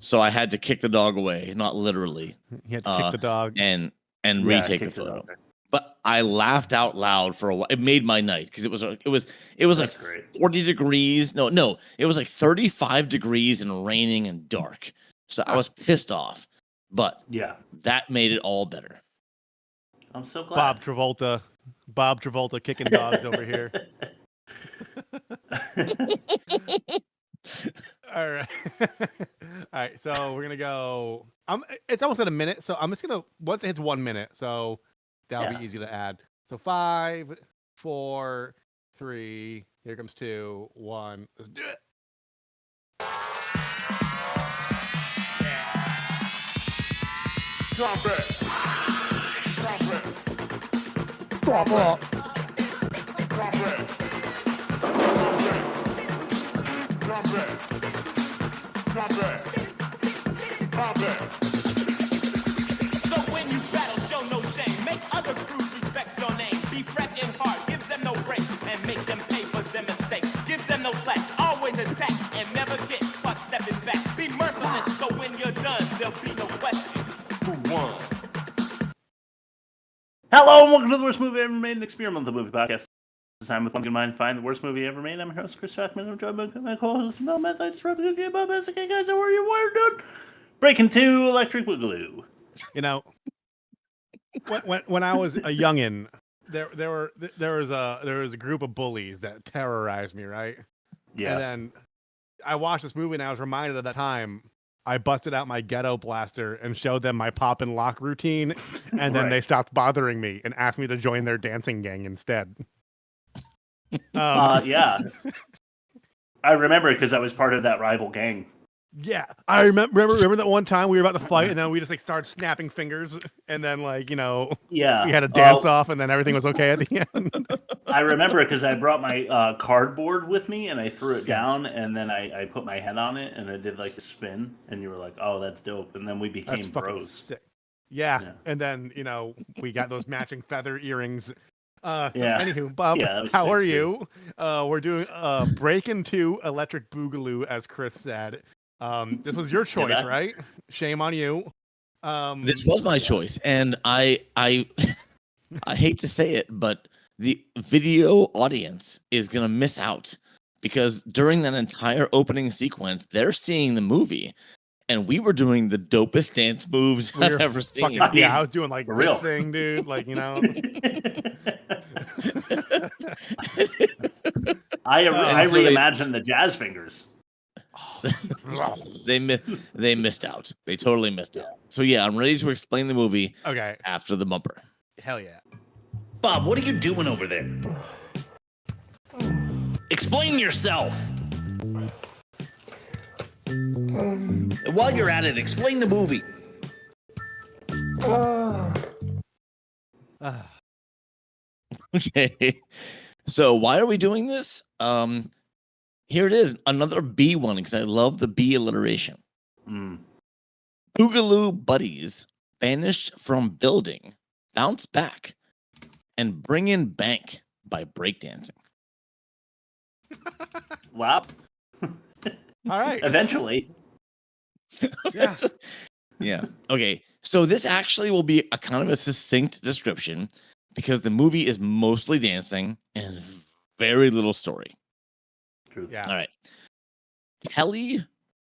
So I had to kick the dog away, not literally. You had to kick the dog and retake the photo. But I laughed out loud for a while. It made my night because it was like great. 40 degrees. No, it was like 35 degrees and raining and dark. So I was pissed off. But yeah, that made it all better. I'm so glad. Bob Travolta kicking dogs over here. All right. All right, so we're gonna go. It's almost at a minute, so I'm just gonna once it hits 1 minute, so that'll be easy to add. So 5, 4, 3. Here comes 2, 1. Let's do it. Drop it. Drop it. Drop it. Drop it. Drop it. Drop it. Drop it. So when you battle, show no shame. Make other crews respect your name. Be fresh and hard, give them no break, and make them pay for their mistakes. Give them no slack, always attack, and never get caught stepping back. Be merciless, so when you're done, there'll be no questions. Who won? Hello and welcome to the Worst Movie Ever Made, an experiment of the movie podcast. This time with one in mind, find the worst movie ever made. I'm your host, Chris Strathman. I'm joined by my co-host, Mel Metz. I just wrote a good game about this. Okay, guys, how are you? What are you doing? Breakin 2, Electric Boogaloo. You know, when I was a youngin', there was a group of bullies that terrorized me, right? Yeah. And then I watched this movie and I was reminded of that time. I busted out my ghetto-blaster and showed them my pop and lock routine, and then they stopped bothering me and asked me to join their dancing gang instead. Yeah. I remember it because I was part of that rival gang. Yeah, I remember that one time we were about to fight, and then we just like started snapping fingers, and then we had a dance off, and then everything was okay at the end. I remember it because I brought my cardboard with me, and I threw it down, and then I put my head on it, and I did like a spin, and you were like, "Oh, that's dope," and then we became bros. Sick. Yeah, and then we got those matching feather earrings. Anywho, Bob, how are you? We're doing Breakin 2 Electric Boogaloo, as Chris said. This was your choice, right? Shame on you. This was my choice, and I I hate to say it, but the video audience is gonna miss out because during that entire opening sequence, they're seeing the movie, and we were doing the dopest dance moves I've ever seen. Yeah, I was doing like this thing, dude. I reimagined the jazz fingers. They missed out. They totally missed out. So yeah, I'm ready to explain the movie. Okay. After the bumper. Hell yeah. Bob, what are you doing over there? Explain yourself. While you're at it, explain the movie. Okay. So why are we doing this? Here it is, another B one, because I love the B alliteration. Boogaloo buddies banished from building, bounce back, and bring in bank by breakdancing. Wow. All right. Eventually. Yeah. Yeah. Okay. So this actually will be a kind of a succinct description because the movie is mostly dancing and very little story. True. Yeah. All right. Kelly,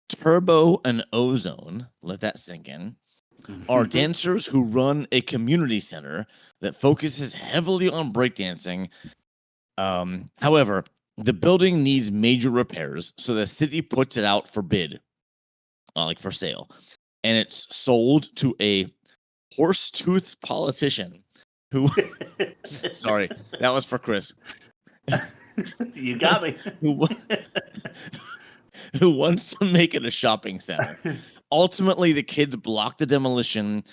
Turbo, and Ozone, let that sink in, are dancers who run a community center that focuses heavily on breakdancing. However, the building needs major repairs, so the city puts it out for bid, for sale. And it's sold to a horse-toothed politician who... Sorry, that was for Chris. You got me. Who wants to make it a shopping center. Ultimately, the kids block the demolition.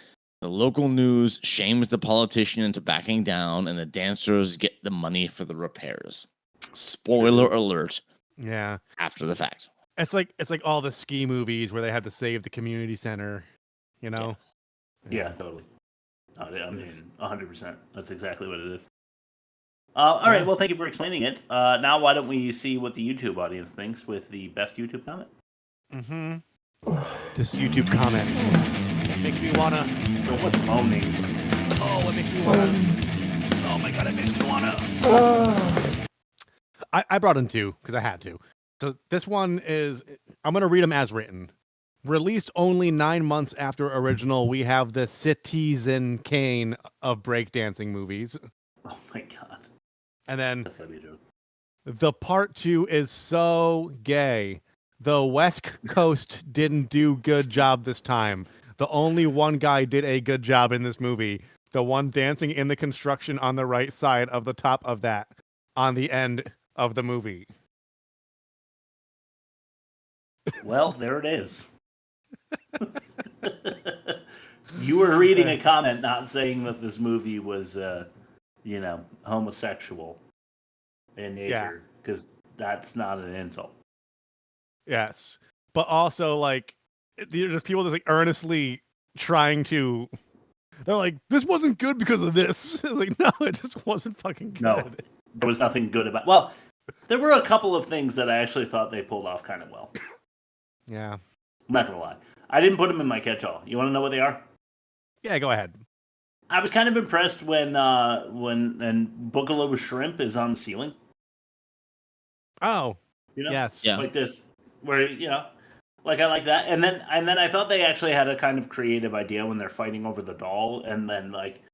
The local news shames the politician into backing down, and the dancers get the money for the repairs. Spoiler alert. Yeah. After the fact. It's like all the ski movies where they had to save the community center, Yeah, totally. I mean, 100%. That's exactly what it is. All right, well, thank you for explaining it. Now, why don't we see what the YouTube audience thinks with the best YouTube comment? This YouTube comment makes me wanna. So what's moaning? Oh, it makes me wanna. Oh my god, it makes me wanna. I brought in two because I had to. So this one is. I'm gonna read them as written. Released only 9 months after original, we have the Citizen Kane of breakdancing movies. Oh my god. And then That's gotta be a joke. the part 2 is so gay. The West Coast didn't do good job this time. The only one guy did a good job in this movie. The one dancing in the construction on the right side of the top of that on the end of the movie. Well, there it is. You were reading a comment not saying that this movie was, homosexual in nature, because that's not an insult. Yes. But also, like, there's people that's, like, earnestly trying to... They're like, this wasn't good because of this. Like, no, it just wasn't fucking good. No, there was nothing good about... Well, there were a couple of things that I actually thought they pulled off kind of well. Yeah. I'm not going to lie. I didn't put them in my catch-all. You want to know what they are? Yeah, go ahead. I was kind of impressed when Boogaloo shrimp is on the ceiling. Oh, yes. Yeah. Like this, where, like I like that. And then I thought they actually had a kind of creative idea when they're fighting over the doll, and then, like,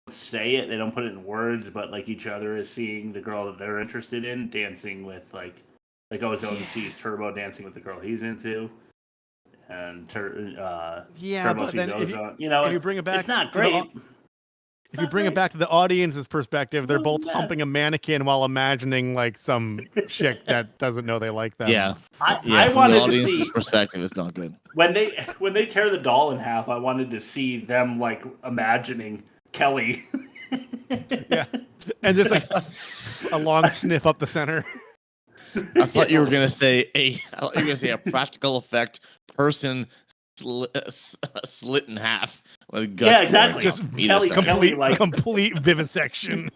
say it, they don't put it in words, but, like, each other is seeing the girl that they're interested in dancing with, like Ozone sees Turbo dancing with the girl he's into. And Turbo but sees then Ozone. if you bring it back, it's not great. If you bring it back to the audience's perspective, they're both humping a mannequin while imagining, like, some chick that doesn't know they like them. Yeah. I From wanted the to audience's see perspective, it's not good. when they tear the doll in half. I wanted to see them, like, imagining Kelly. Yeah, and just, like, a long sniff up the center. I thought you were gonna say a practical effect person slit in half with guts. Yeah, exactly. Just Kelly, complete vivisection.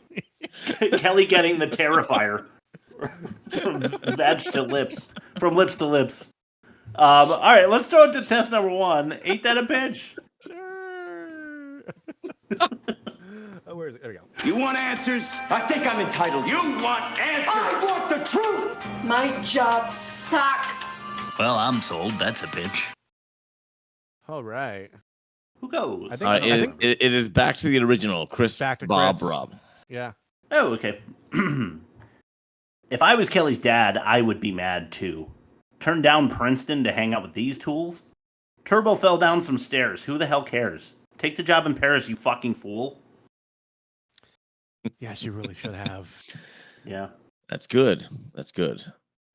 Kelly getting the Terrifier from veg to lips, from lips to lips. All right, let's throw it to test number 1. Ain't that a bitch? Sure. Oh, where is it? There we go. You want answers? I think I'm entitled. You want answers? I want the truth! My job sucks. Well, I'm sold. That's a bitch. All right. Who goes? I think it is back to the original. Chris, back to Bob, Chris. Rob. Yeah. Oh, okay. If I was Kelly's dad, I would be mad too. Turn down Princeton to hang out with these tools? Turbo fell down some stairs. Who the hell cares? Take the job in Paris, you fucking fool. Yeah, she really should have. Yeah. That's good. That's good.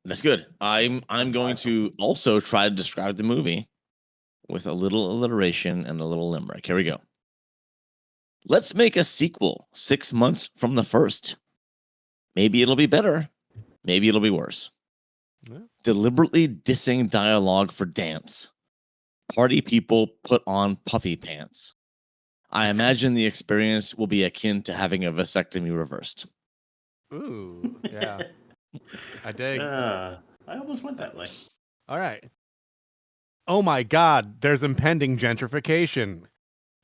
That's good. I'm going to also try to describe the movie with a little alliteration and a little limerick. Here we go. Let's make a sequel 6 months from the first. Maybe it'll be better. Maybe it'll be worse. Yeah. Deliberately dissing dialogue for dance. Party people put on puffy pants. I imagine the experience will be akin to having a vasectomy reversed. Ooh, yeah. I dig. I almost went that way. All right. Oh my God, there's impending gentrification.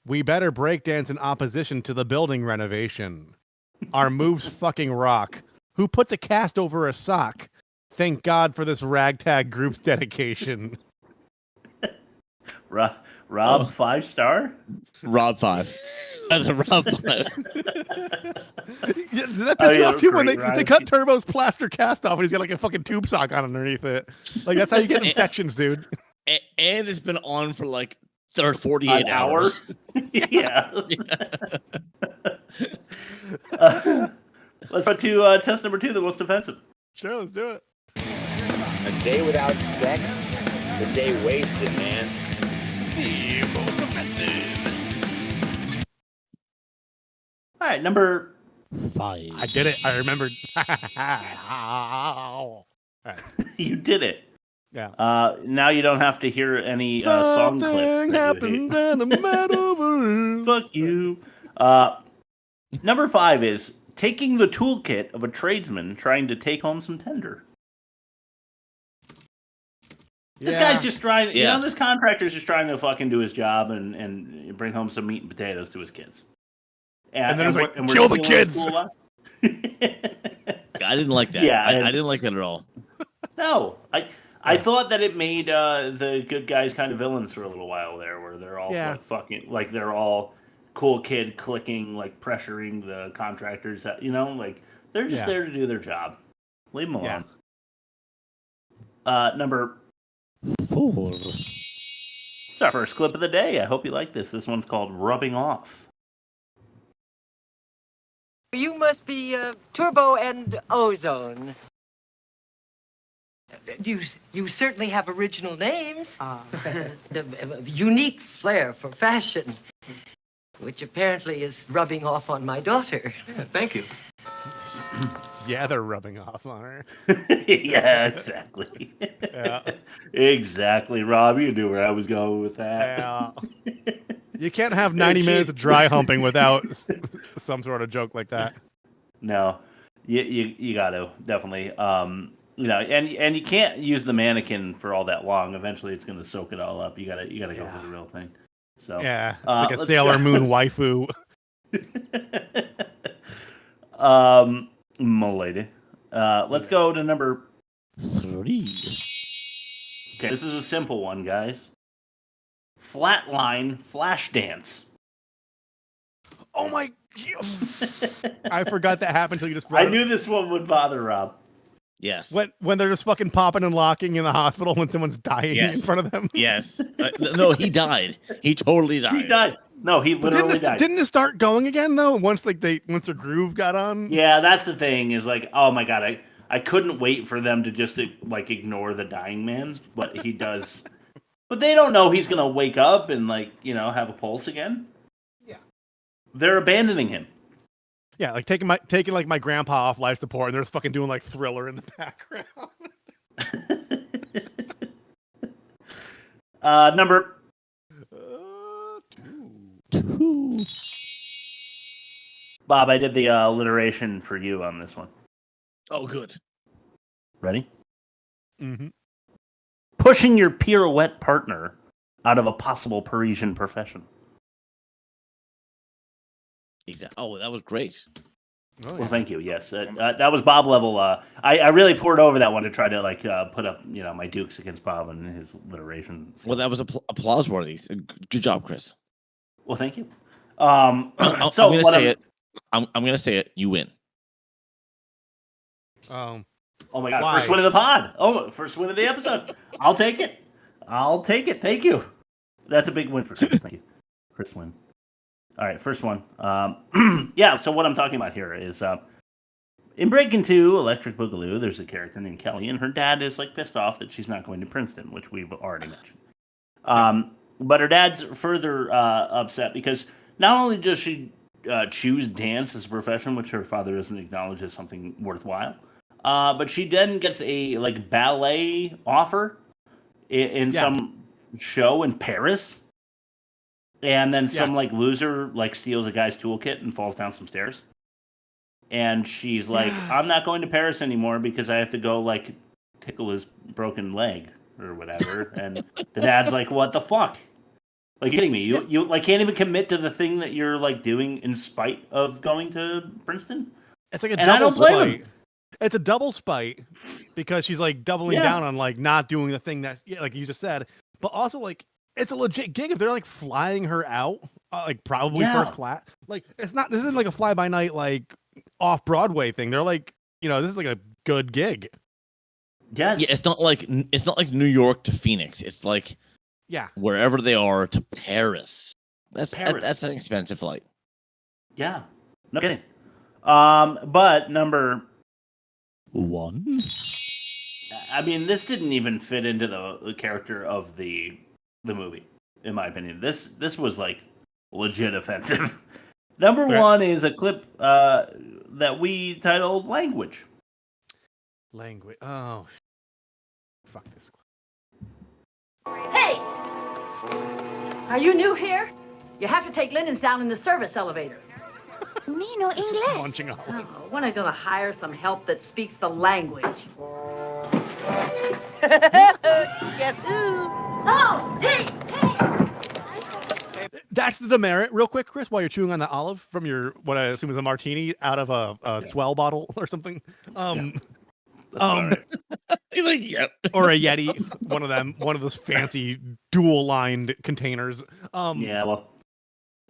We better breakdance in opposition to the building renovation. Our moves fucking rock. Who puts a cast over a sock? Thank God for this ragtag group's dedication. Rob 5-star? Rob 5. As a Rob 5. Yeah, did that piss you off too when they cut Turbo's plaster cast off and he's got like a fucking tube sock on underneath it? Like, that's how you get infections, dude. And it's been on for like 48 hours. Yeah. Let's go to test number 2, the most offensive. Sure, let's do it. A day without sex, a day wasted, man. The most offensive. All right, number 5. I did it. I remembered. All right. You did it. Yeah. Now you don't have to hear any song clips. Something happens and I'm mad over it. Fuck you. Number 5 is taking the toolkit of a tradesman trying to take home some tender. This guy's just trying. You know, this contractor's just trying to fucking do his job and bring home some meat and potatoes to his kids. And then we're kill the kids. I didn't like that. Yeah, I didn't like that at all. No, I thought that it made the good guys kind of villains for a little while there, where they're all like they're all cool kid clicking, like pressuring the contractors. You know, like they're just there to do their job. Leave them alone. Number 4. It's our first clip of the day. I hope you like this. This one's called "Rubbing Off." You must be Turbo and Ozone. You certainly have original names. The unique flair for fashion, which apparently is rubbing off on my daughter. Yeah, thank you. Yeah, they're rubbing off on her. Yeah, exactly. Exactly, Rob. You knew where I was going with that. Yeah. You can't have 90 minutes of dry humping without some sort of joke like that. No, you got to definitely. You know, and you can't use the mannequin for all that long. Eventually, it's going to soak it all up. You gotta go for the real thing. So yeah, it's like a Sailor Moon waifu. M'lady. Let's go to number 3. Okay, this is a simple one, guys. Flatline flash dance. Oh my! I forgot that happened until you just. I knew this one would bother Rob. Yes. When they're just fucking popping and locking in the hospital when someone's dying in front of them. Yes. No, he died. He totally died. He died. No, he literally died. Didn't it start going again though? Once their groove got on. Yeah, that's the thing. Is like, oh my god, I couldn't wait for them to just like ignore the dying man, but he does. But they don't know he's gonna wake up and like have a pulse again. Yeah. They're abandoning him. Yeah, like taking like my grandpa off life support, and they're just fucking doing like Thriller in the background. Number 2. Bob, I did the alliteration for you on this one. Oh, good. Ready? Mm-hmm. Pushing your pirouette partner out of a possible Parisian profession. Exactly. Oh, that was great. Well, thank you. Yes, that was Bob level. I really poured over that one to try to like put up my dukes against Bob and his alliteration. Well, that was applause worthy. Good job, Chris. Well, thank you. I'm going to say it. I'm going to say it. You win. Oh my god! Why? First win of the pod. Oh, first win of the episode. I'll take it. Thank you. That's a big win for Chris. Thank you. First win. All right, first one. Yeah, so what I'm talking about here is in Breakin 2, Electric Boogaloo, there's a character named Kelly, and her dad is like pissed off that she's not going to Princeton, which we've already mentioned. But her dad's further upset because not only does she choose dance as a profession, which her father doesn't acknowledge as something worthwhile, but she then gets a like ballet offer in some show in Paris. And then some like loser like steals a guy's toolkit and falls down some stairs. And she's like, I'm not going to Paris anymore because I have to go like tickle his broken leg or whatever. And the dad's like, what the fuck? Like, you kidding me? You like can't even commit to the thing that you're like doing in spite of going to Princeton? It's like a double spite. It's a double spite because she's like doubling down on like not doing the thing that like you just said, but also like it's a legit gig if they're like flying her out, like probably first class. Like this isn't like a fly by night like off Broadway thing. They're like, this is like a good gig. Yes. Yeah, it's not like New York to Phoenix. It's like wherever they are to Paris. That's an expensive flight. Yeah, no kidding. But number 1. I mean, this didn't even fit into the character of the movie, in my opinion. This was like legit offensive. Number 1 is a clip that we titled "Language." Language. Oh, fuck this clip. Hey, are you new here? You have to take linens down in the service elevator. Me no English. When are you gonna hire some help that speaks the language? Guess who? Oh, hey! That's the demerit. Real quick, Chris, while you're chewing on the olive from your, what I assume is a martini out of a swell bottle or something. He's like, yep. Or a Yeti, one of those fancy dual-lined containers. Well.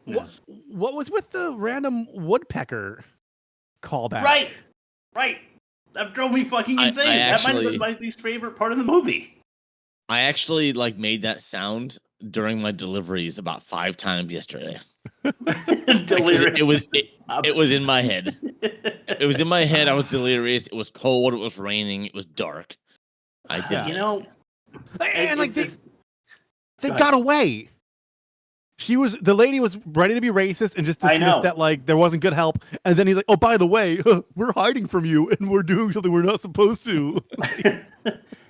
Yeah. What was with the random woodpecker callback? Right. That drove me fucking insane. That might have been my least favorite part of the movie. I actually made that sound during my deliveries about 5 times yesterday. It was in my head. It was in my head. I was delirious. It was cold. It was raining. It was dark. I did. And they got away. The lady was ready to be racist and just dismissed that there wasn't good help. And then he's like, "Oh, by the way, we're hiding from you and we're doing something we're not supposed to."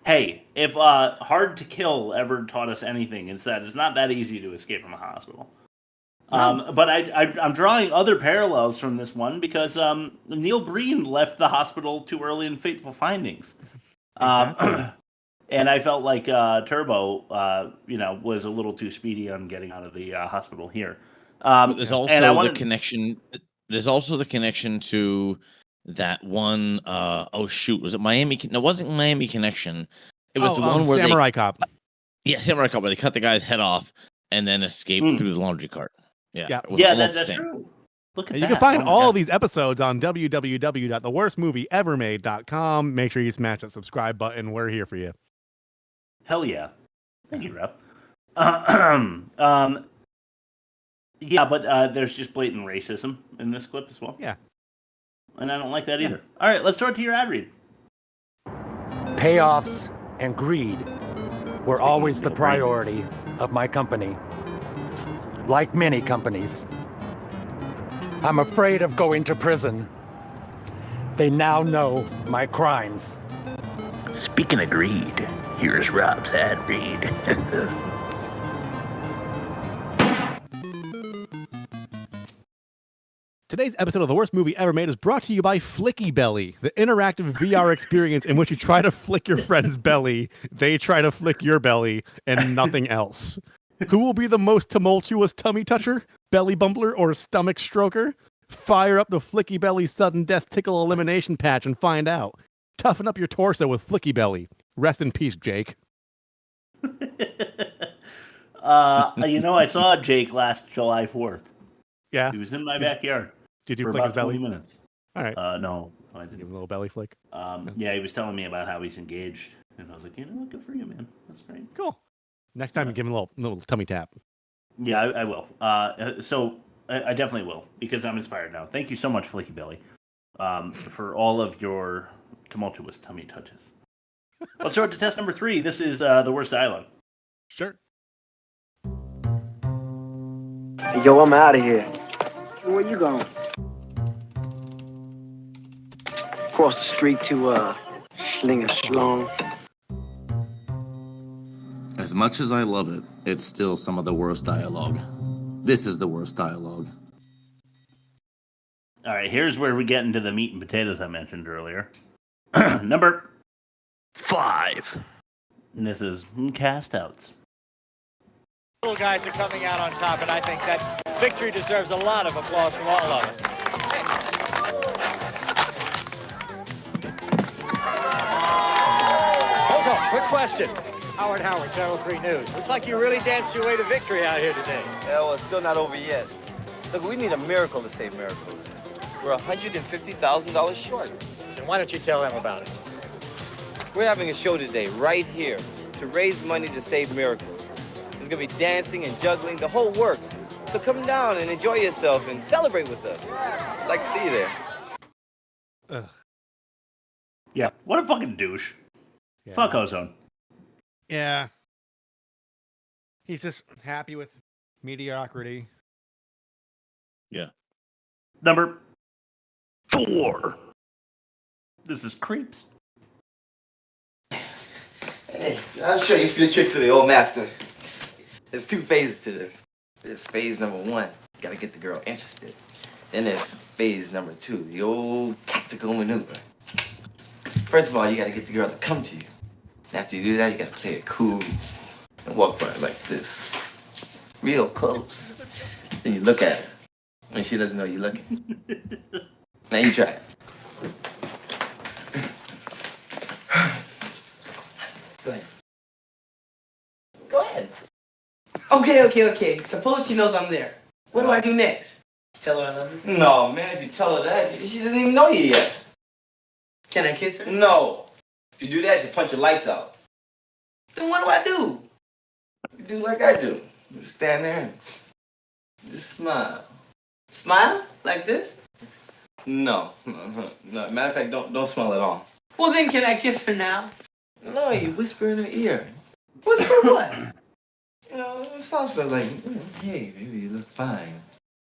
Hey, if Hard to Kill ever taught us anything, it's that it's not that easy to escape from a hospital. But I'm drawing other parallels from this one because Neil Breen left the hospital too early in Fateful Findings. Exactly. And I felt like Turbo, was a little too speedy on getting out of the hospital here. But there's also the connection. There's also the connection to that one. Was it Miami? No, it wasn't Miami Connection. It was the one where Samurai Cop. Yeah, Samurai Cop, where they cut the guy's head off and then escaped through the laundry cart. Yeah, that's true. Look at that. You can find all these episodes on www.theworstmovieevermade.com. Make sure you smash that subscribe button. We're here for you. Hell yeah. Thank you, Rep. But there's just blatant racism in this clip as well. Yeah. And I don't like that either. All right, let's start to your ad read. Payoffs and greed were always the priority of my company. Like many companies, I'm afraid of going to prison. They now know my crimes. Speaking of greed, here's Rob's ad read. Today's episode of The Worst Movie Ever Made is brought to you by Flicky Belly, the interactive VR experience in which you try to flick your friend's belly, they try to flick your belly, and nothing else. Who will be the most tumultuous tummy toucher, belly bumbler, or stomach stroker? Fire up the Flicky Belly sudden death tickle elimination patch and find out. Toughen up your torso with Flicky Belly. Rest in peace, Jake. I saw Jake last July 4th. Yeah? He was in my backyard. Did you for flick about his belly? 20 minutes. All right. No, I didn't. Give him a little belly flick. Yeah, he was telling me about how he's engaged. And I was like, good for you, man. That's great. Cool. Next time, give him a little tummy tap. Yeah, I will. So I definitely will, because I'm inspired now. Thank you so much, Flicky Belly, for all of your tumultuous tummy touches. Let's start to test number 3. This is the worst dialogue. Sure. Yo, I'm out of here. Where you going? Across the street to Slinger Schlong. As much as I love it, it's still some of the worst dialogue. This is the worst dialogue. All right, here's where we get into the meat and potatoes I mentioned earlier. Number 5. And this is Cast Outs. Little guys are coming out on top, and I think that victory deserves a lot of applause from all of us. Hold on, quick question. Howard, Channel 3 News. Looks like you really danced your way to victory out here today. Yeah, well, it's still not over yet. Look, we need a miracle to save miracles. We're $150,000 short. Then why don't you tell them about it? We're having a show today, right here, to raise money to save miracles. There's gonna be dancing and juggling, the whole works. So come down and enjoy yourself and celebrate with us. I'd like to see you there. Ugh. Yeah, what a fucking douche. Yeah. Fuck Ozone. Yeah. He's just happy with mediocrity. Yeah. Number 4. This is Creeps. Hey, I'll show you a few tricks of the old master. There's 2 phases to this. There's phase number 1, you gotta get the girl interested. Then there's phase number 2, the old tactical maneuver. First of all, you gotta get the girl to come to you. After you do that, you gotta play it cool and walk by like this, real close. Then you look at her when she doesn't know you're looking. Now you try it. Go ahead. Go ahead. Okay. Suppose she knows I'm there. What do I do next? Tell her I love her? No, man, if you tell her that, she doesn't even know you yet. Can I kiss her? No. If you do that, you punch your lights out. Then what do I do? You do like I do. Just stand there and just smile. Smile? Like this? No. Matter of fact, don't smile at all. Well, then can I kiss her now? No, you whisper in her ear. Whisper what? You know, it sounds like, hey, baby, you look fine.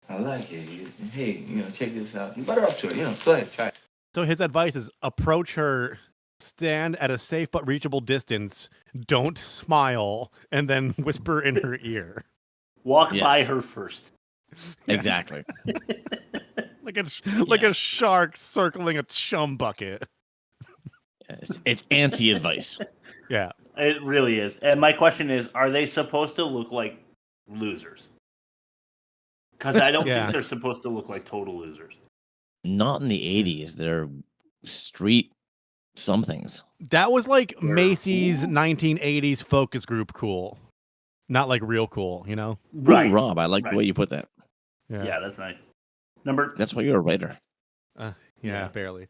I like it. Hey, check this out. Butter up to it. Go ahead, try it. So his advice is approach her, stand at a safe but reachable distance, don't smile, and then whisper in her ear. Walk by her first. Exactly. like a shark circling a chum bucket. It's anti-advice. Yeah. It really is. And my question is, are they supposed to look like losers? Because I don't think they're supposed to look like total losers. Not in the 80s. They're street somethings. That was like Macy's 1980s focus group cool. Not like real cool, you know? Right. Ooh, Rob, I like the way you put that. Yeah, that's nice. That's why you're a writer. Yeah, barely.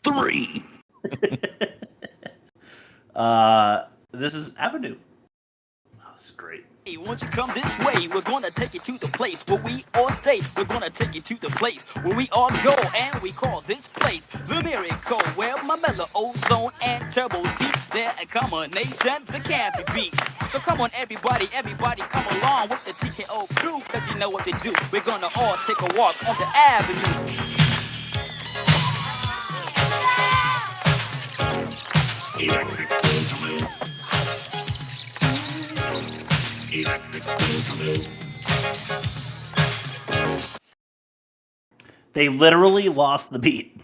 3. This is Avenue. Oh, this is great. Hey, once you come this way, we're gonna take you to the place where we all stay. We're gonna take you to the place where we all go, and we call this place the miracle, where my mellow ozone and turbo T, they're a combination that can't be beat. So come on, everybody, come along with the TKO crew, cause you know what they do. We're gonna all take a walk on the avenue. They literally lost the beat.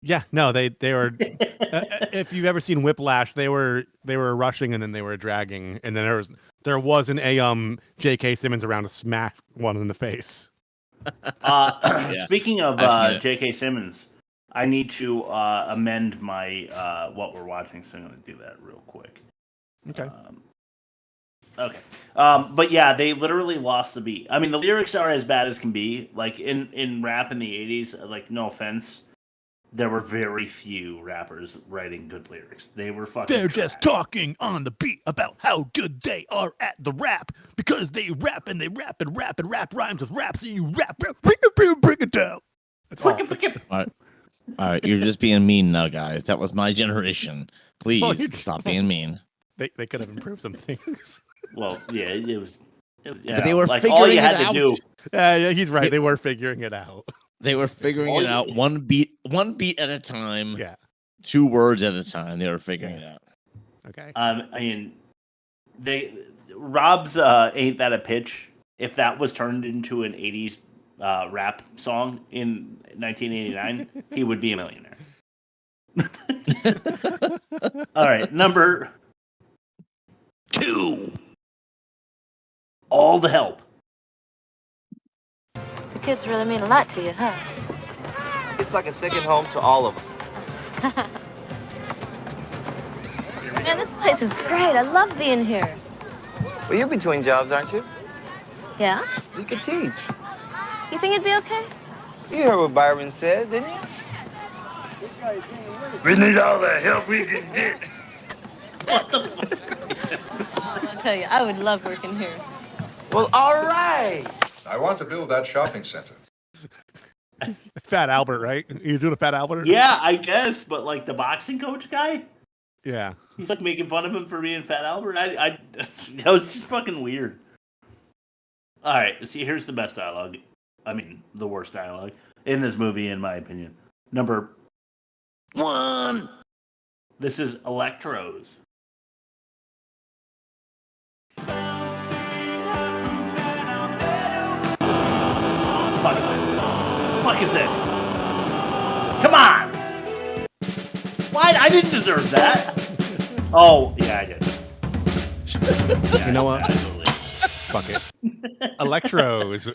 Yeah, no, they were. If you've ever seen Whiplash, they were rushing and then they were dragging, and then there wasn't a J.K. Simmons around to smack one in the face. Speaking of J.K. Simmons, I need to amend my what we're watching, so I'm going to do that real quick. Okay. Okay. But yeah, they literally lost the beat. I mean, the lyrics are as bad as can be. Like in rap in the 80s, like, no offense, there were very few rappers writing good lyrics. They were fucking They're trash. just talking on the beat about how good they are at the rap because they rap and they rap and rap and rap rhymes with rap. So you rap, bring it down. That's all. All right, you're just being mean now, guys. That was my generation. Please stop being mean. They could have improved some things. Well, yeah, it was but they were like figuring all you it had out. to do. Yeah, he's right. They were figuring it out. They were figuring it out one beat at a time. Yeah. 2 words at a time. They were figuring it out. Okay. I mean, Rob's "Ain't That a Pitch." If that was turned into an '80s rap song in 1989, he would be a millionaire. All right, number 2. All the Help. The kids really mean a lot to you, huh? It's like a second home to all of us. Man, this place is great. I love being here. Well, you're between jobs, aren't you? Yeah? You could teach. You think it'd be okay? You heard what Byron says, didn't you? We need all the help we can get. What the fuck? I'll tell you, I would love working here. Well, all right. I want to build that shopping center. Fat Albert, right? He's doing a Fat Albert? Yeah, I guess, but like the boxing coach guy? Yeah. He's like making fun of him for being Fat Albert. I that was just fucking weird. All right, see, here's the best dialogue. I mean, the worst dialogue in this movie, in my opinion. Number 1. This is Electros. Fuck is this? Come on! Why? I didn't deserve that. Oh, yeah, I did. You know what? Fuck it. Electros.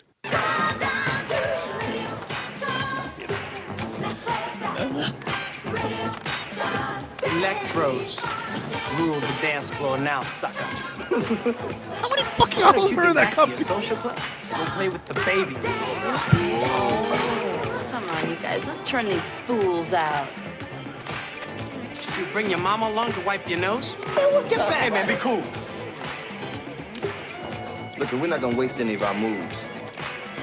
Electros rule the dance floor now, sucker. How many fucking albums were in that company? Social club? Go play with the babies. Come on, you guys. Let's turn these fools out. You bring your mama along to wipe your nose? Man, get back. Hey, man, be cool. Look, we're not gonna waste any of our moves.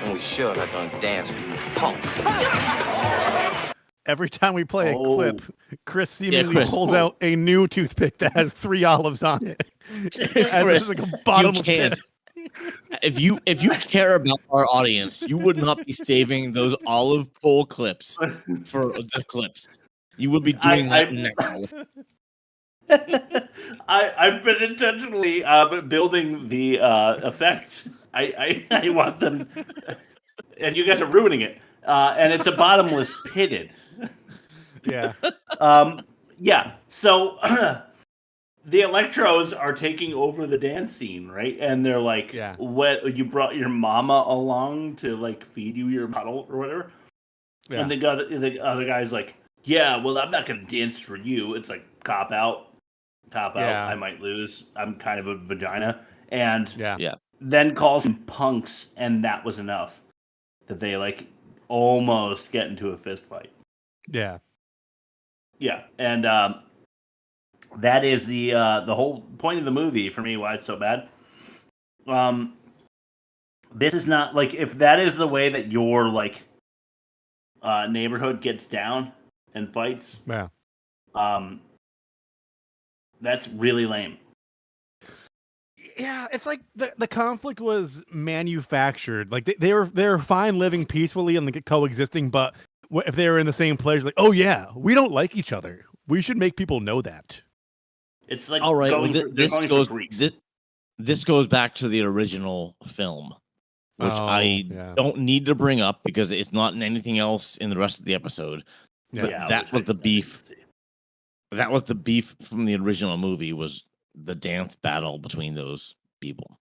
And we sure not gonna dance for you punks. Every time we play a clip, Chris seemingly pulls out a new toothpick that has 3 olives on it. Chris, like a bottomless you can't. If you care about our audience, you would not be saving those olive pull clips for the clips. You would be doing that now. I've been intentionally building the effect. I want them, and you guys are ruining it. And it's a bottomless pitted. Yeah. Yeah. So the Electros are taking over the dance scene, right? And they're like, "What? You brought your mama along to like feed you your bottle or whatever?" Yeah. And the other guy's like, "Yeah, well, I'm not gonna dance for you." It's like cop out. I might lose. I'm kind of a vagina, and then calls them punks, and that was enough that they like almost get into a fist fight. Yeah. Yeah, and that is the whole point of the movie for me. Why it's so bad. This is not like if that is the way that your like neighborhood gets down and fights. Yeah. That's really lame. Yeah, it's like the conflict was manufactured. Like they were fine living peacefully and like coexisting, but if they were in the same place, like, oh yeah, we don't like each other. We should make people know that. It's like all right. This goes back to the original film, which don't need to bring up because it's not in anything else in the rest of the episode. Yeah. But that was the beef. That was the beef from the original movie. Was the dance battle between those people.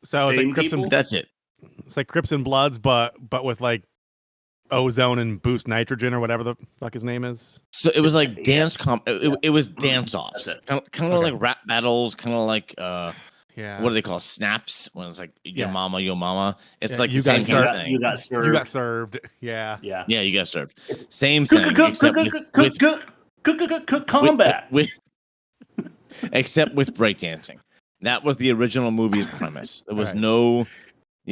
So it's like Crips and that's it. It's like Crips and Bloods, but with like ozone and boost nitrogen or whatever the fuck his name is. So it was like dance it was dance offs. Kind of like rap battles, kind of like what do they call snaps when it's like your mama. It's like you the got same kind of thing. You got served. You got served. Yeah. Yeah. Yeah, you got served. Same thing except with combat. Except with breakdancing. That was the original movie's premise. There was the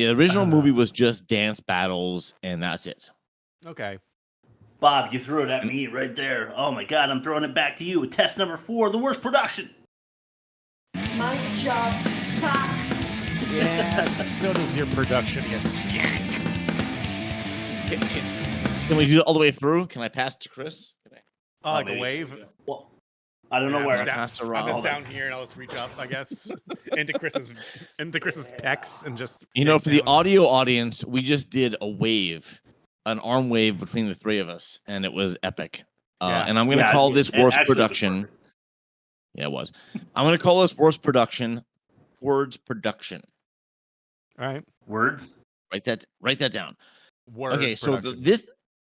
original movie was just dance battles, and that's it. Okay. Bob, you threw it at me right there. Oh my god, I'm throwing it back to you. Test number 4, the worst production. My job sucks. Yeah, so does your production, you skank. Can we do it all the way through? Can I pass to Chris? Like a wave? Well, I don't know where I'm just down here and I'll just reach up, I guess, into Chris's pecs and just. You know, for the audio audience, we just did a wave, an arm wave between the three of us, and it was epic. And I'm going to call this worst production. Yeah, it was. I'm going to call this worst production. Words production. All right. Words. Write that down. Words. Okay, so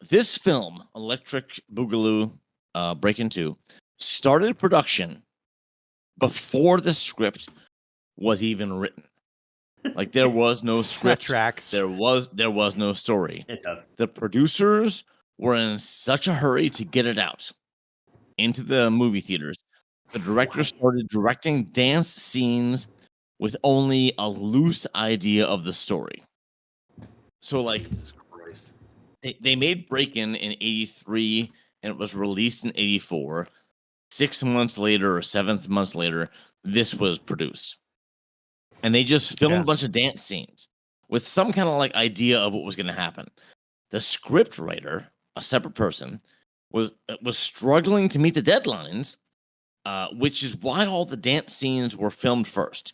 this film, Electric Boogaloo, Breakin 2, started production before the script was even written. Like there was no script. Tracks. There was no story. It does. The producers were in such a hurry to get it out into the movie theaters. The director started directing dance scenes with only a loose idea of the story. So like they made Breakin in 83 and it was released in 84. 6 months later or 7 months later, this was produced. And they just filmed a bunch of dance scenes with some kind of like idea of what was going to happen. The script writer, a separate person, was struggling to meet the deadlines, which is why all the dance scenes were filmed first.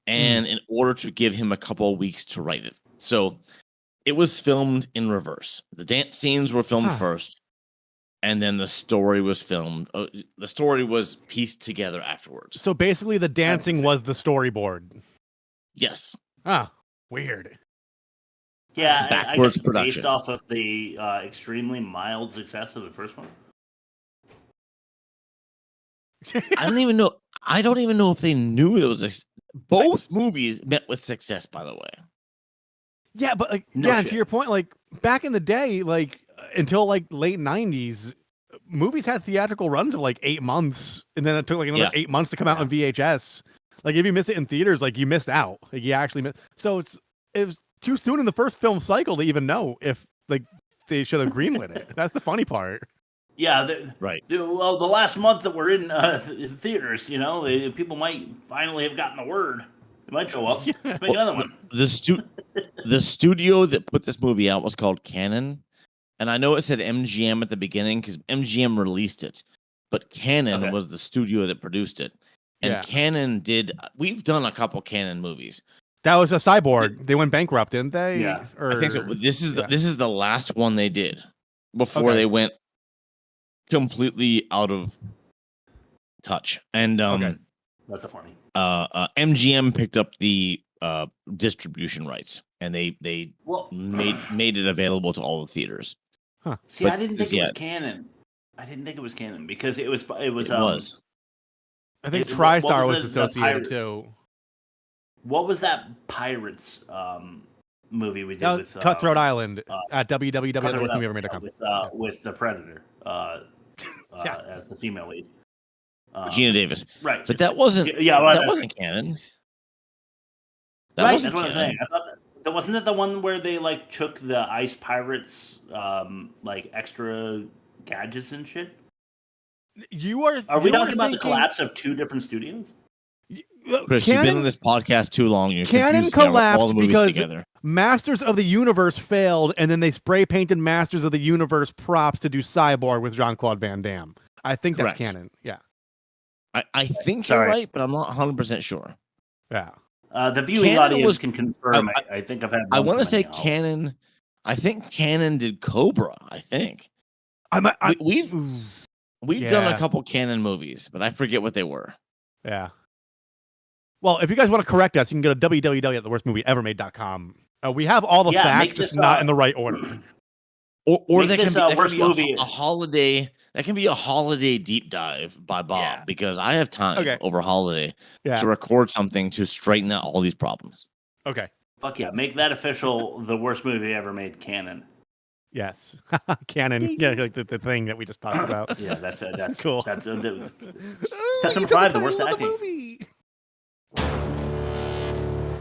And in order to give him a couple of weeks to write it. So it was filmed in reverse. The dance scenes were filmed first. and then the story was filmed. The story was pieced together afterwards. So basically, the dancing was the storyboard. Yes. Ah, weird. Yeah, Backwards I guess production. based off of the extremely mild success of the first one. I don't even know. I don't even know if they knew it was. Both movies met with success, by the way. Yeah, but like, to your point, like back in the day, like until like late '90s, movies had theatrical runs of like 8 months, and then it took like another 8 months to come out on VHS. Like if you miss it in theaters, like you missed out. Like you actually missed. So it was too soon in the first film cycle to even know if like they should have greenlit it. That's the funny part. Yeah, right. Well, the last month that we're in theaters, people might finally have gotten the word. They might show up. Let's make another one. The studio that put this movie out was called Canon, and I know it said MGM at the beginning because MGM released it, but Canon was the studio that produced it. And Canon we've done a couple Canon movies. That was a Cyborg. They went bankrupt, didn't they? Yeah, I think so. This is the last one they did before they went completely out of touch. And that's funny. MGM picked up the distribution rights, and they made it available to all the theaters. Huh. See, I didn't think it was Canon. I didn't think it was Canon because it was. I think TriStar was associated too. What was that Pirates movie we did with Cutthroat Island at www.worstmovieevermade.com with the Predator as the female lead, Gina Davis, right? But that wasn't that wasn't canon. That's what I'm saying. I thought that wasn't it the one where they like took the ice pirates like extra gadgets and shit. Are we talking about the collapse of two different studios? Chris, you've been on this podcast too long. You're Canon collapsed because Masters of the Universe failed, and then they spray painted Masters of the Universe props to do Cyborg with Jean-Claude Van Damme. I think that's canon. Yeah. I think you're right, but I'm not 100% sure. Yeah. The viewing audience can confirm. I think I've had. I want to say Canon. I think Canon did Cobra. I think. We've done a couple Canon movies, but I forget what they were. Yeah. Well, if you guys want to correct us, you can go to www.theworstmovieevermade.com. We have all the facts, just not in the right order. Or that can be a holiday. That can be a holiday deep dive by Bob because I have time over holiday to record something to straighten out all these problems. Okay. Fuck yeah! Make that official. The worst movie ever made canon. Yes, canon. Yeah, like the thing that we just talked about. Yeah, that's cool. That's number 5. The worst acting.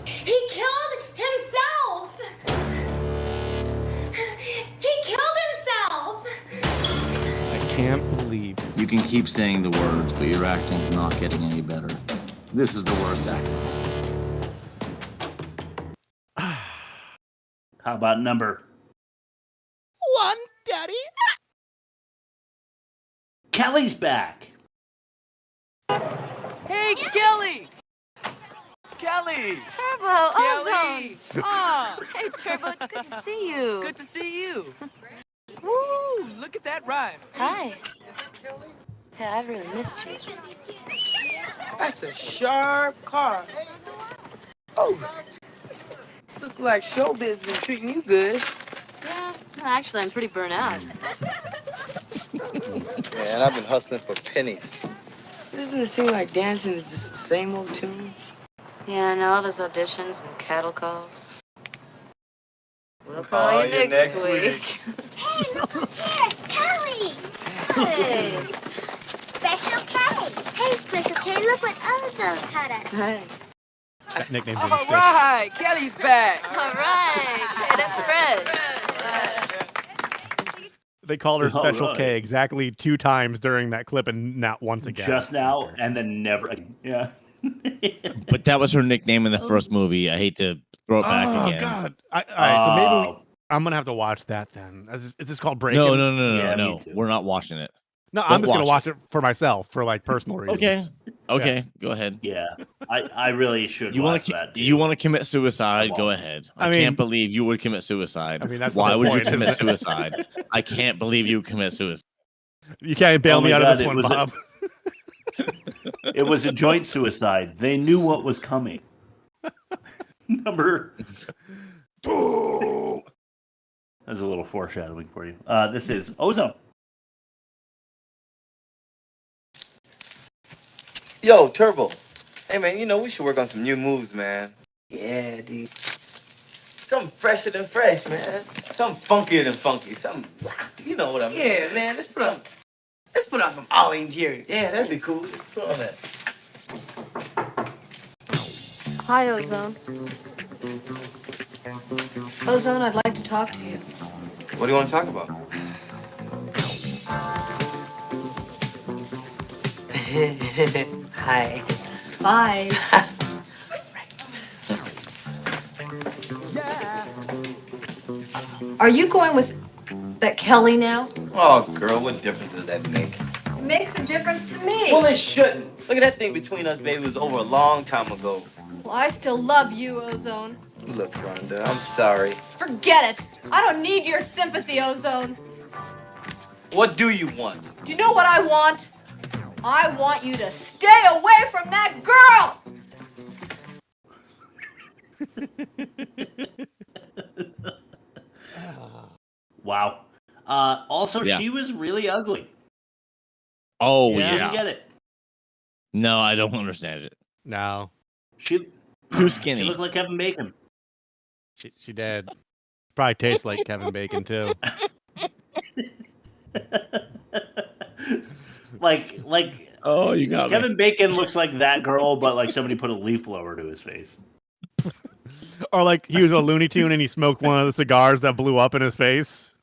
He killed himself. He killed himself. I can't believe you can keep saying the words, but your acting's not getting any better. This is the worst acting. How about number 1, Daddy? Kelly's back. Hey, Kelly! Kelly! Turbo, Kelly! awesome. Hey, Turbo, it's good to see you. Good to see you. Woo! Look at that rhyme. Hi. Yeah, I've really missed you. That's a sharp car. Oh, looks like showbiz been treating you good. Yeah, no, actually, I'm pretty burnt out. Man, I've been hustling for pennies. Doesn't it seem like dancing is just the same old tune? Yeah, I know, all those auditions and cattle calls. We'll call you next week. Hey, look who's here. It's Kelly. Hey. Special K. Hey, Special K, look what Ozone taught us. Hey. That nickname's All right, Kelly's back. All right. Hey, that's Fred. They called her Special K exactly 2 times during that clip and not once again. Just now and then never again. Yeah. But that was her nickname in the first movie. I hate to throw it back again. Oh, God. All right, so maybe I'm going to have to watch that then. Is this called Breakin? No. We're not watching it. No, I'm just going to watch it for myself for like personal reasons. Okay. Go ahead. Yeah. I really should watch that. You want to commit suicide? Go ahead. I can't believe you would commit suicide. I mean, that's why would you point, commit suicide? I can't believe you would commit suicide. You can't bail me out of this one, Bob. It was a joint suicide. They knew what was coming. Number 2. That's a little foreshadowing for you. This is Ozone. Yo, Turbo. Hey, man, you know, we should work on some new moves, man. Yeah, dude. Something fresher than fresh, man. Something funkier than funky. Something, you know what I mean. Yeah, man, let's put on some Ollie and Jerry. Yeah, that'd be cool. Let's put on that. Hi, Ozone. Ozone, I'd like to talk to you. What do you want to talk about? Hi. Bye. Are you going with that Kelly now? Oh, girl, what difference does that make? It makes a difference to me. Well, it shouldn't. Look at that thing between us, baby. It was over a long time ago. Well, I still love you, Ozone. Look, Rhonda, I'm sorry. Forget it. I don't need your sympathy, Ozone. What do you want? Do you know what I want? I want you to stay away from that girl! Wow. Also, she was really ugly. Oh, I yeah. didn't get it. No, I don't understand it. No. She too skinny. She looked like Kevin Bacon. She did. Probably tastes like Kevin Bacon too. like oh, you got Kevin me. Bacon looks like that girl, but like somebody put a leaf blower to his face. Or like he was a Looney Tune and he smoked one of the cigars that blew up in his face.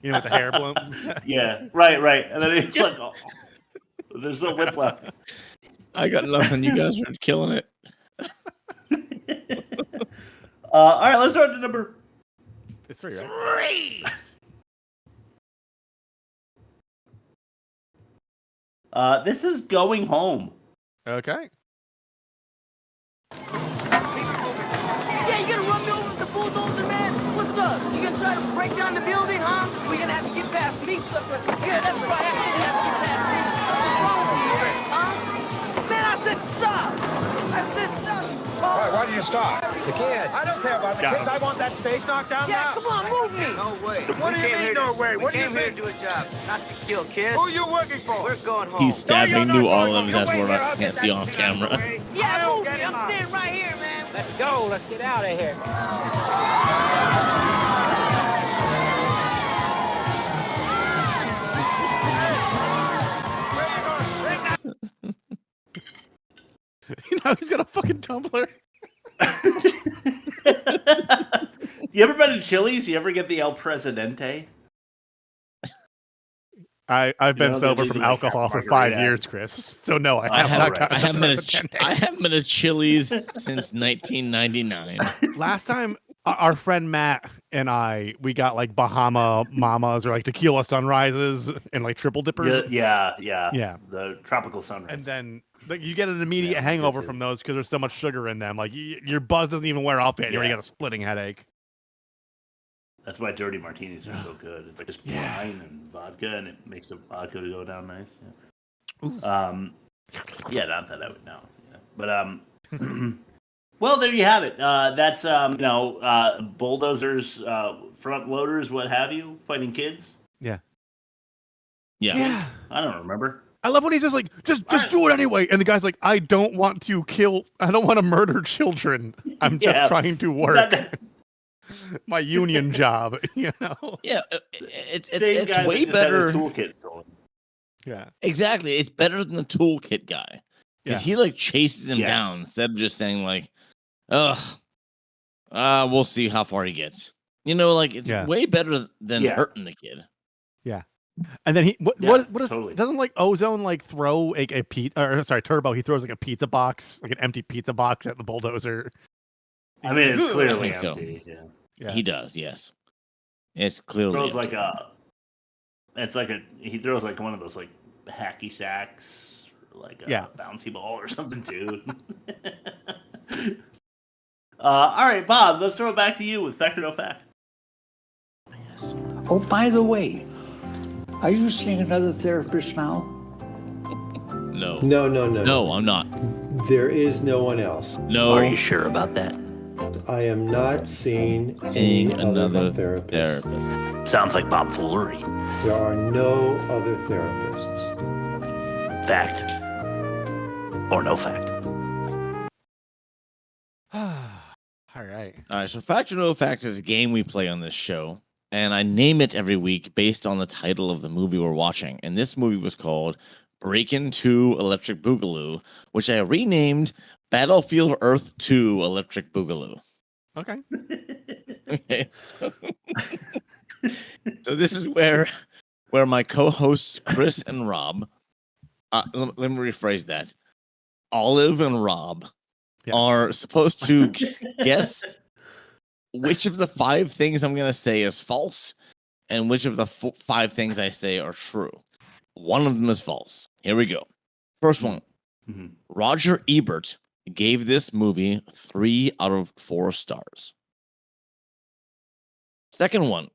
You know, with the hair blown. Yeah, right. And then he's like, oh, there's no whip left. I got nothing. You guys are killing it. All right, let's start to number 3, right? 3. This is Going Home. Okay. Yeah, you gonna run me over with the bulldozer, man? What's up? You gonna try to break down the building, huh? We gonna have to get past me, sucker. Yeah, that's right. I have to get past me. What's wrong with you, huh? Man, I said stop. I said stop. Why do you stop? The kid. I don't care about the kids. I want that space knocked down Yeah, now. come on, move me. No way. What do you mean, no way? What do you mean? to do a job, not to kill kids. Who you working for? We're going home. He's stabbing New Orleans as we're not can't see off camera. Yeah, move me. I'm standing right here, man. Let's go. Let's get out of here. Now he's got a fucking tumbler. You ever been to Chili's? You ever get the El Presidente? I've been sober from alcohol for 5 years, Chris. So no, I haven't been to Chili's since 1999. Last time, our friend Matt and we got like Bahama Mamas or like tequila sunrises and like triple dippers. Yeah. The tropical sunrise. And then like, you get an immediate hangover from those because there's so much sugar in them. Like your buzz doesn't even wear off yet. You already got a splitting headache. That's why dirty martinis are so good. It's like just wine and vodka, and it makes the vodka go down nice. Yeah, not that I would know. Yeah. But well, there you have it. That's bulldozers, front loaders, what have you, fighting kids. Yeah. I don't remember. I love when he's just like, just do it anyway. And the guy's like, I don't want to murder children. I'm just trying to work. My union job, you know. Yeah, it's way better. Toolkit yeah, exactly. It's better than the toolkit guy because he like chases him down instead of just saying like, we'll see how far he gets. You know, like it's way better than hurting the kid. Yeah. And then doesn't like Ozone like throw a pizza? Or sorry, Turbo. He throws like a pizza box, like an empty pizza box at the bulldozer. I mean, it's clearly empty. So. Yeah, he does. Yes, it's clearly. He throws like one of those like hacky sacks, or like a bouncy ball or something too. All right, Bob. Let's throw it back to you with fact or no fact. Yes. Oh, by the way, Are you seeing another therapist now? No. No, I'm not. There is no one else. No. Are you sure about that? I am not seeing another other therapist. Sounds like Bob Foolery. There are no other therapists. Fact. Or no fact. All right. All right, so Fact or No Fact is a game we play on this show, and I name it every week based on the title of the movie we're watching. And this movie was called Breakin 2 Electric Boogaloo, which I renamed Battlefield Earth 2 Electric Boogaloo. Okay. Okay, so this is where my co-hosts Chris and Rob, let me rephrase that. Olive and Rob are supposed to guess which of the 5 things I'm going to say is false and which of the 5 things I say are true. One of them is false. Here we go. First one. Mm-hmm. Roger Ebert gave this movie 3 out of 4 stars. Second one.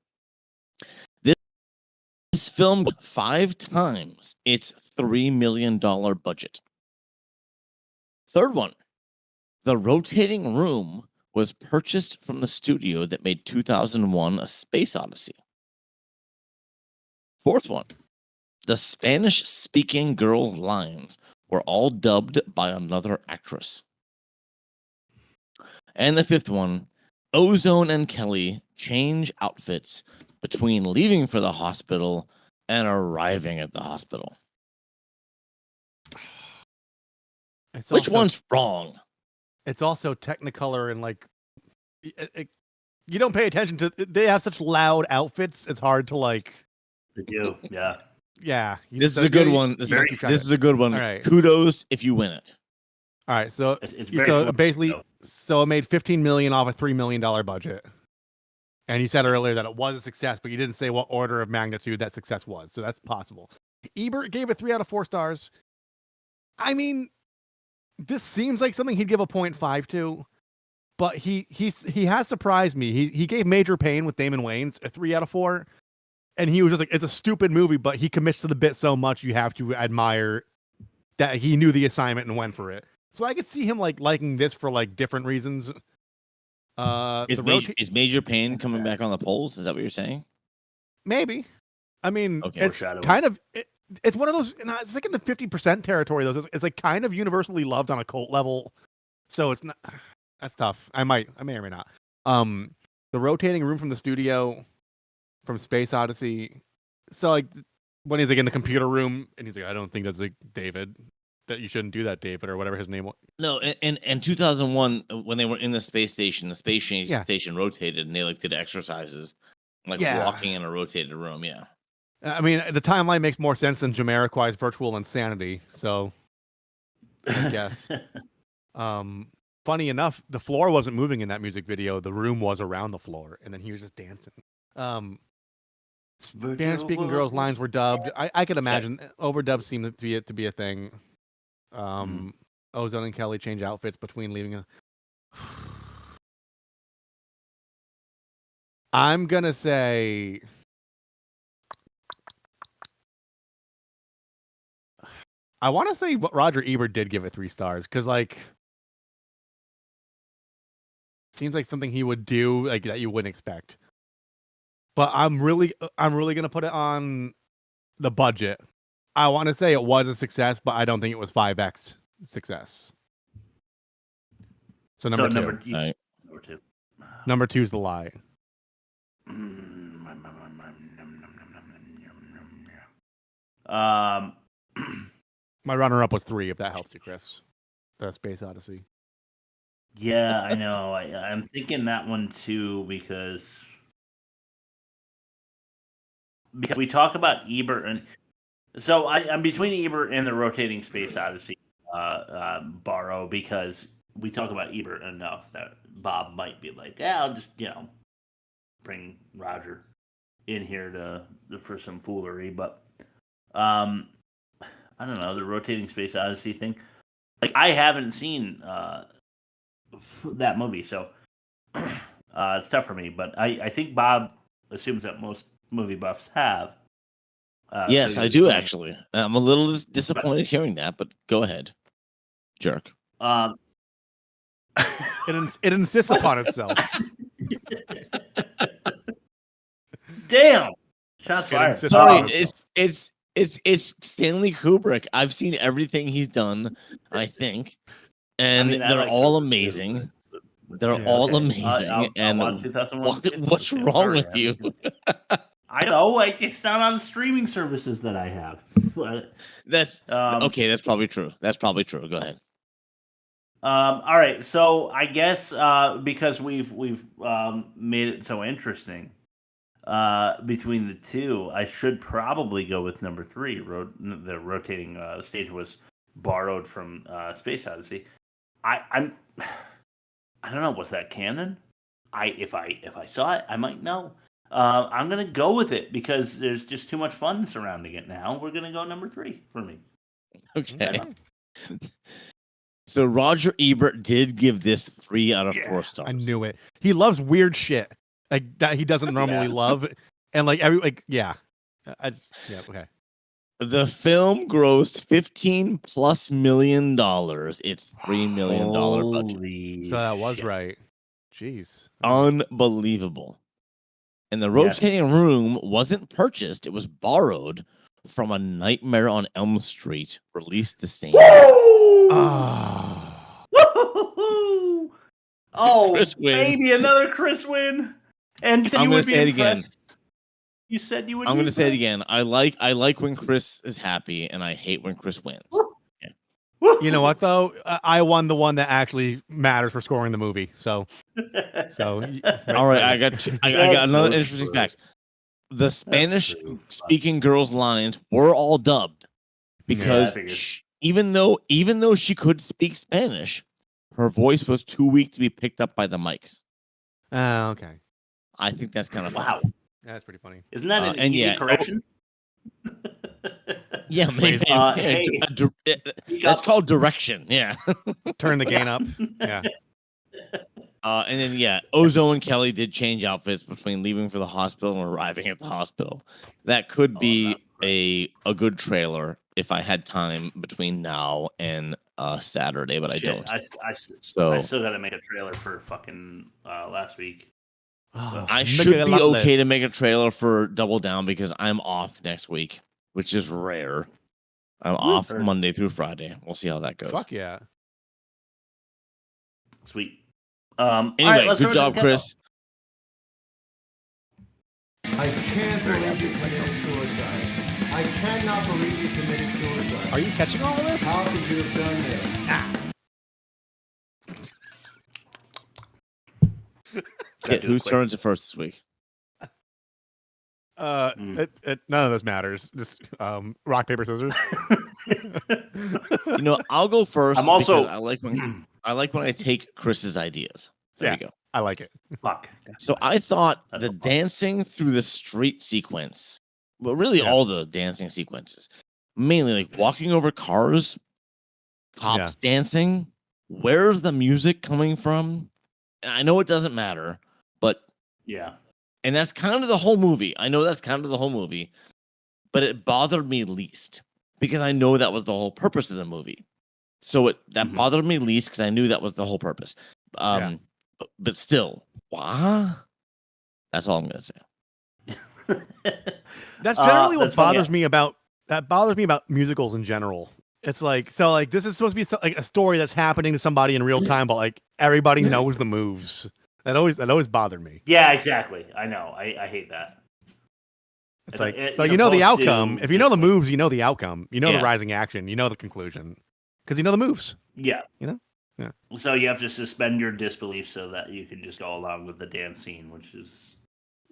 This filmed 5 times its $3 million budget. Third one. The rotating room was purchased from the studio that made 2001 A Space Odyssey. Fourth one. The Spanish-speaking girls' lines were all dubbed by another actress. And the fifth one. Ozone and Kelly change outfits between leaving for the hospital and arriving at the hospital. Which one's wrong? It's also Technicolor and like you don't pay attention to. They have such loud outfits. It's hard to like. They do, yeah. Yeah. This is a good one. This is a good one. All right. Kudos if you win it. All right, so very basically, so it made $15 million off a $3 million budget, and you said earlier that it was a success, but you didn't say what order of magnitude that success was, so that's possible. Ebert gave it 3 out of 4 stars. I mean, this seems like something he'd give a 0.5 to, but he has surprised me. He gave Major Payne with Damon Wayans a 3 out of 4, and he was just like, it's a stupid movie, but he commits to the bit so much you have to admire that he knew the assignment and went for it. So I could see him like liking this for like different reasons. Is Major Payne coming back on the polls? Is that what you're saying? Maybe. I mean, Okay. it's kind of it's one of those. It's like in the 50% territory. Though it's like kind of universally loved on a cult level. So it's not. That's tough. I may or may not. The rotating room from the studio, from Space Odyssey. So like when he's like in the computer room and he's like, I don't think that's like David. That you shouldn't do that, David, or whatever his name was. No, in 2001, when they were in the space station station rotated, and they like did exercises, like walking in a rotated room. Yeah, I mean, the timeline makes more sense than Jamiroquai's Virtual Insanity. So, I guess. Funny enough, the floor wasn't moving in that music video. The room was around the floor, and then he was just dancing. Spanish-speaking girls' lines were dubbed. I could imagine overdubs seem to be a thing. Ozone and Kelly change outfits between leaving. I'm gonna say. I want to say Roger Ebert did give it 3 stars because, like, seems like something he would do like that you wouldn't expect. But I'm really gonna put it on the budget. I want to say it was a success, but I don't think it was 5x success. So number 2. Number 2 is The Lie. My runner-up was 3, if that helps you, Chris. The Space Odyssey. Yeah, I know. I'm thinking that one too because we talk about Ebert, and so I'm between Ebert and the rotating Space Odyssey borrow because we talk about Ebert enough that Bob might be like, yeah, I'll just bring Roger in here for some foolery, but I don't know, the rotating Space Odyssey thing. Like, I haven't seen that movie, so it's tough for me. But I think Bob assumes that most movie buffs have. Yes, I do actually. I'm a little disappointed hearing that, but go ahead, jerk. It insists upon itself. Damn. Shots fired. Sorry, it's Stanley Kubrick. I've seen everything he's done, I think, and they're all amazing. They're all amazing. I'll watch 2001. What's wrong with you? I know, like it's not on the streaming services that I have. But, that's okay. That's probably true. Go ahead. All right, so I guess because we've made it so interesting between the two, I should probably go with number 3. The rotating stage was borrowed from Space Odyssey. I don't know. Was that canon? If I saw it, I might know. I'm gonna go with it because there's just too much fun surrounding it now. We're gonna go number 3 for me. Okay. So Roger Ebert did give this 3 out of 4 stars. I knew it. He loves weird shit like that he doesn't normally love, and okay. The film grossed $15+ million. It's $3 million budget. So that was right. Jeez, unbelievable. And the rotating room wasn't purchased; it was borrowed from A Nightmare on Elm Street, released the same. Oh, Chris win. baby, another Chris win. And you said I'm you going would to be say it impressed. again. You said you would. I'm going to say it again. I like when Chris is happy, and I hate when Chris wins. You know what though? I won the one that actually matters for scoring the movie. So all right. I got another interesting fact. The Spanish-speaking girls' lines were all dubbed because even though she could speak Spanish, her voice was too weak to be picked up by the mics. Okay. I think that's kind of wow. That's pretty funny. Isn't that an easy correction? Yeah, maybe. That's called direction. Yeah. Turn the gain up. Yeah. And then Ozo and Kelly did change outfits between leaving for the hospital and arriving at the hospital. That could be a good trailer if I had time between now and Saturday, but I don't. I still got to make a trailer for fucking last week. I should be okay to make a trailer for Double Down because I'm off next week, which is rare. I'm off Monday through Friday. We'll see how that goes. Fuck yeah. Sweet. Anyway, good job, Chris. I can't believe you committed suicide. I cannot believe you committed suicide. Are you catching all of this? How could you have done this? Whose turn is it first this week? None of this matters. Just rock, paper, scissors. I'll go first. I'm also I like when I take Chris's ideas. There you go. I like it. Fuck. So I thought the dancing through the street sequence, well, really all the dancing sequences, mainly like walking over cars, cops dancing. Where's the music coming from? And I know it doesn't matter, but and that's kind of the whole movie. I know that's kind of the whole movie, but it bothered me least because I know that was the whole purpose of the movie. So that bothered me least because I knew that was the whole purpose. But still, why? That's all I'm gonna say. That's generally what bothers me about musicals in general. It's like this is supposed to be like a story that's happening to somebody in real time, but like everybody knows the moves. That always bothered me. Yeah, exactly. I know. I hate that. It's like you know the outcome. If you know the moves, you know the outcome. You know the rising action. You know the conclusion because you know the moves. Yeah. Yeah. So you have to suspend your disbelief so that you can just go along with the dance scene, which is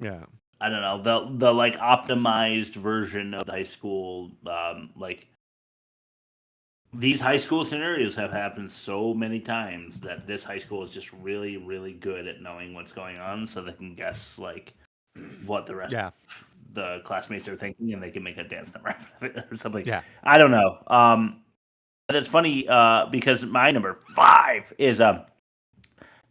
I don't know, the like optimized version of high school. Like these high school scenarios have happened so many times that this high school is just really, really good at knowing what's going on, so they can guess like what the rest of the classmates are thinking, and they can make a dance number or something. Yeah, I don't know. That's funny because my number 5 is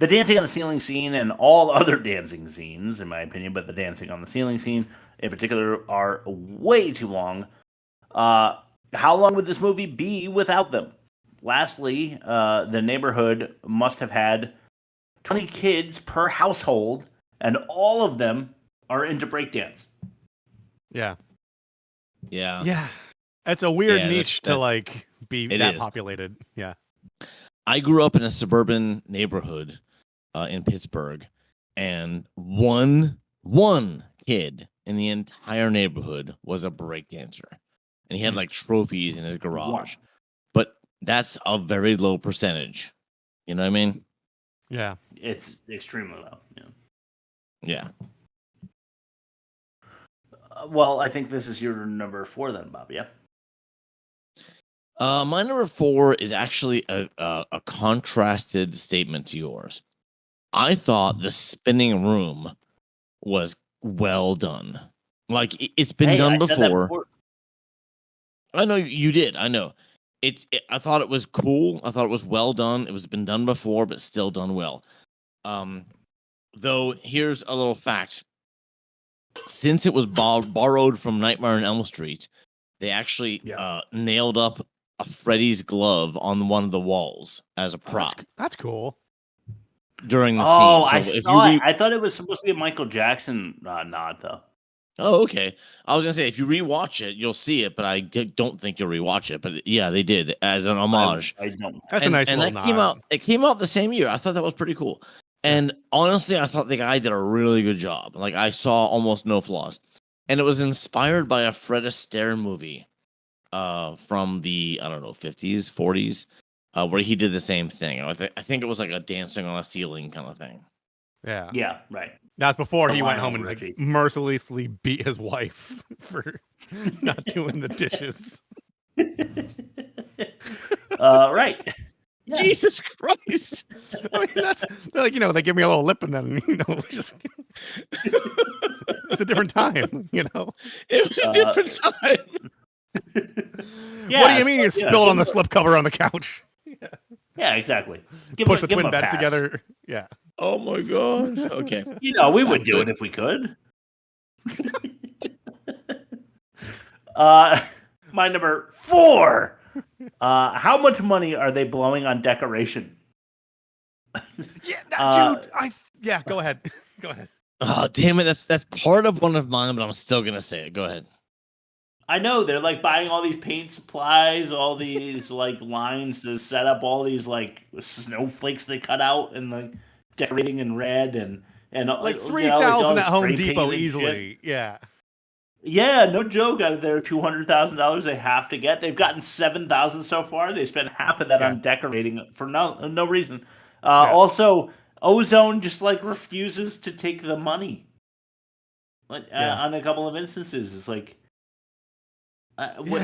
The dancing on the ceiling scene and all other dancing scenes, in my opinion, but the dancing on the ceiling scene in particular are way too long. How long would this movie be without them? Lastly, the neighborhood must have had 20 kids per household, and all of them are into breakdance. Yeah. Yeah. Yeah. It's a weird niche to like be that is. populated. Yeah. I grew up in a suburban neighborhood in Pittsburgh, and one kid in the entire neighborhood was a breakdancer, and he had like trophies in his garage. But that's a very low percentage. You know what I mean? Yeah. It's extremely low. Yeah. Yeah. Well, I think this is your number 4 then, Bob. Yeah. My number 4 is actually a contrasted statement to yours. I thought the spinning room was well done. Like it's been done before. I know you did. I know. I thought it was cool. I thought it was well done. It was been done before, but still done well. Though here's a little fact. Since it was borrowed from Nightmare on Elm Street, they actually nailed up a Freddy's glove on one of the walls as a prop. That's cool. During the scene. I thought it was supposed to be a Michael Jackson nod, though. Oh, okay. I was gonna say if you rewatch it, you'll see it, but I don't think you'll rewatch it. But yeah, they did as an homage. I don't. That's a nice little nod. It came out the same year. I thought that was pretty cool. And honestly, I thought the guy did a really good job. Like I saw almost no flaws, and it was inspired by a Fred Astaire movie, from the 50s, 40s, where he did the same thing. I think it was like a dancing on a ceiling kind of thing. Yeah. Yeah. Right. That's before he went home and like, mercilessly beat his wife for not doing the dishes. Right. Yeah. Jesus Christ. I mean, that's like, they give me a little lip and then, just it's a different time, It was a different time. What do you mean you spilled on the slipcover on the couch? Yeah, exactly. Push the twin beds together. Yeah. Oh my god. Okay. We would do it if we could. My number 4. How much money are they blowing on decoration? Dude. Go ahead. Go ahead. Oh damn it! That's part of one of mine, but I'm still gonna say it. Go ahead. I know they're like buying all these paint supplies, all these like lines to set up all these like snowflakes they cut out and like decorating in red and like 3,000 at Home Depot easily. Shit. Yeah. Yeah, no joke. Out of their $200,000 they have to get, they've gotten $7,000 so far. They spent half of that on decorating for no reason. Also, Ozone just like refuses to take the money. On a couple of instances, it's like. What?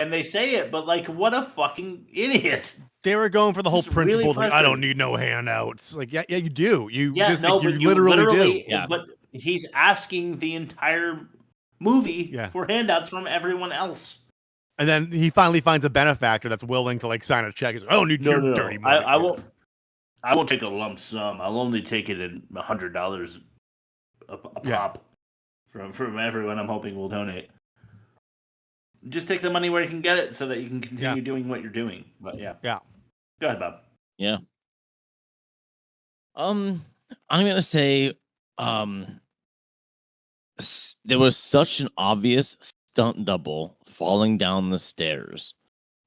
And they say it, but like, what a fucking idiot! They were going for the whole principle. Really I don't need no handouts. Like, yeah, you do. You you literally do. Yeah. But he's asking the entire movie for handouts from everyone else. And then he finally finds a benefactor that's willing to like sign a check. He's like, I don't need your dirty money. I won't take a lump sum. I'll only take it in $100 a pop from everyone. I'm hoping will donate. Just take the money where you can get it so that you can continue doing what you're doing. But yeah. Go ahead, Bob. Yeah. I'm gonna say there was such an obvious stunt double falling down the stairs.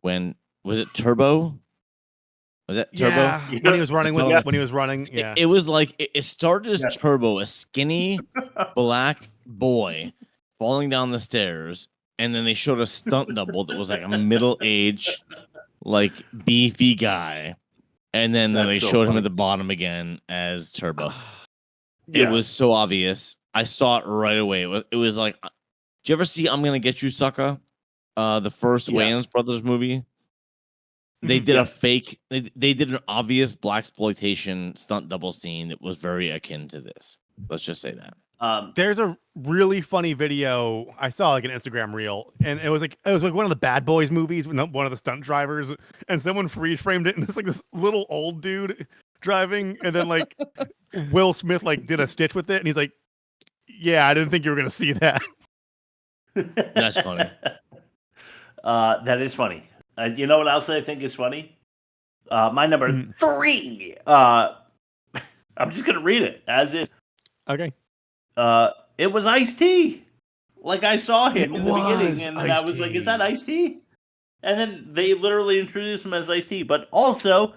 Was it Turbo? Was that Turbo? Yeah. When he was running when he was running. Yeah. It was like it started as Turbo, a skinny black boy falling down the stairs. And then they showed a stunt double that was like a middle-aged, like beefy guy, and then they showed him at the bottom again as Turbo. It was so obvious. I saw it right away. It was like, did you ever see "I'm Gonna Get You, Sucker"? The first Wayans Brothers movie. They did a fake. They did an obvious blaxploitation stunt double scene that was very akin to this. Let's just say that. There's a really funny video I saw, like an Instagram reel, and it was like one of the Bad Boys movies, one of the stunt drivers, and someone freeze framed it, and it's like this little old dude driving, and then like Will Smith like did a stitch with it, and he's like, "Yeah, I didn't think you were gonna see that." That's funny. That is funny. You know what else I think is funny? My number 3. I'm just gonna read it as is. Okay. It was Ice-T. Like I saw him in the beginning, and I was like, "Is that Ice-T?" And then they literally introduced him as Ice-T. But also,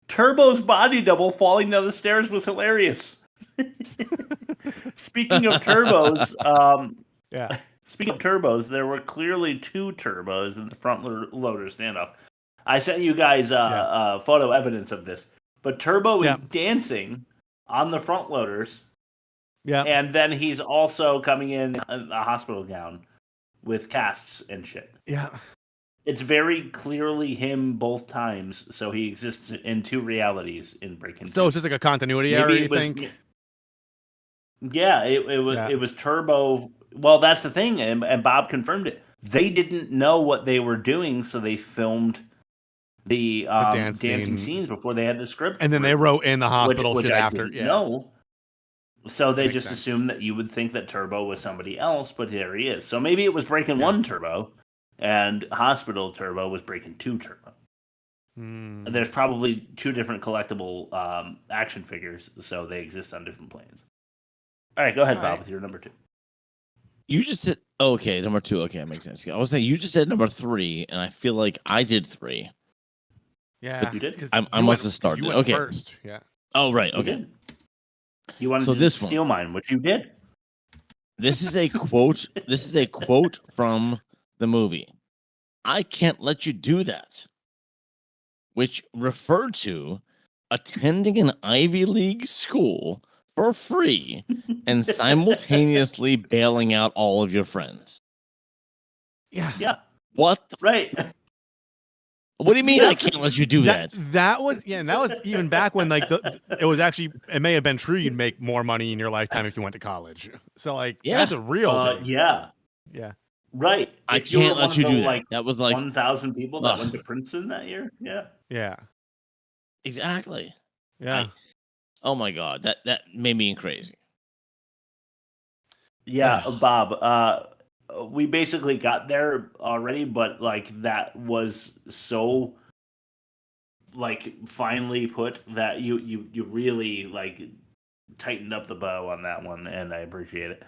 Turbo's body double falling down the stairs was hilarious. Speaking of turbos, yeah. Speaking of turbos, there were clearly 2 turbos in the front loader standoff. I sent you guys photo evidence of this. But Turbo is dancing on the front loaders. Yeah. And then he's also coming in a hospital gown with casts and shit. Yeah. It's very clearly him both times, so he exists in 2 realities in Breakin'. So it's just like a continuity error, you think? Yeah, it was Turbo. Well, that's the thing, and Bob confirmed it. They didn't know what they were doing, so they filmed the dancing scenes before they had the script. And then they wrote in the hospital shit after. No. So they just assumed that you would think that Turbo was somebody else, but there he is. So maybe it was Breakin' 1 Turbo, and Hospital Turbo was Breakin' 2 Turbo. There's probably 2 different collectible action figures, so they exist on different planes. All right, go ahead, Bob, with your number 2. You just said okay, number 2. Okay, that makes sense. I was saying you just said number 3, and I feel like I did 3. Yeah, you did. I must have started. You went okay, first. Yeah. Oh right. Okay. You wanted to steal mine, which you did. This is a quote. This is a quote from the movie. "I can't let you do that," which referred to attending an Ivy League school for free and simultaneously bailing out all of your friends. Yeah. What? Right. What do you mean I can't let you do that? That was even back when like it was actually, it may have been true you'd make more money in your lifetime if you went to college. So like that's a real thing. Yeah. Right. I can't let you do that. That was like 1,000 people that went to Princeton that year. Yeah. Yeah. Exactly. Yeah. Oh my God, that made me crazy. Yeah, Bob. We basically got there already, but like that was so like finely put that you really like tightened up the bow on that one, and I appreciate it.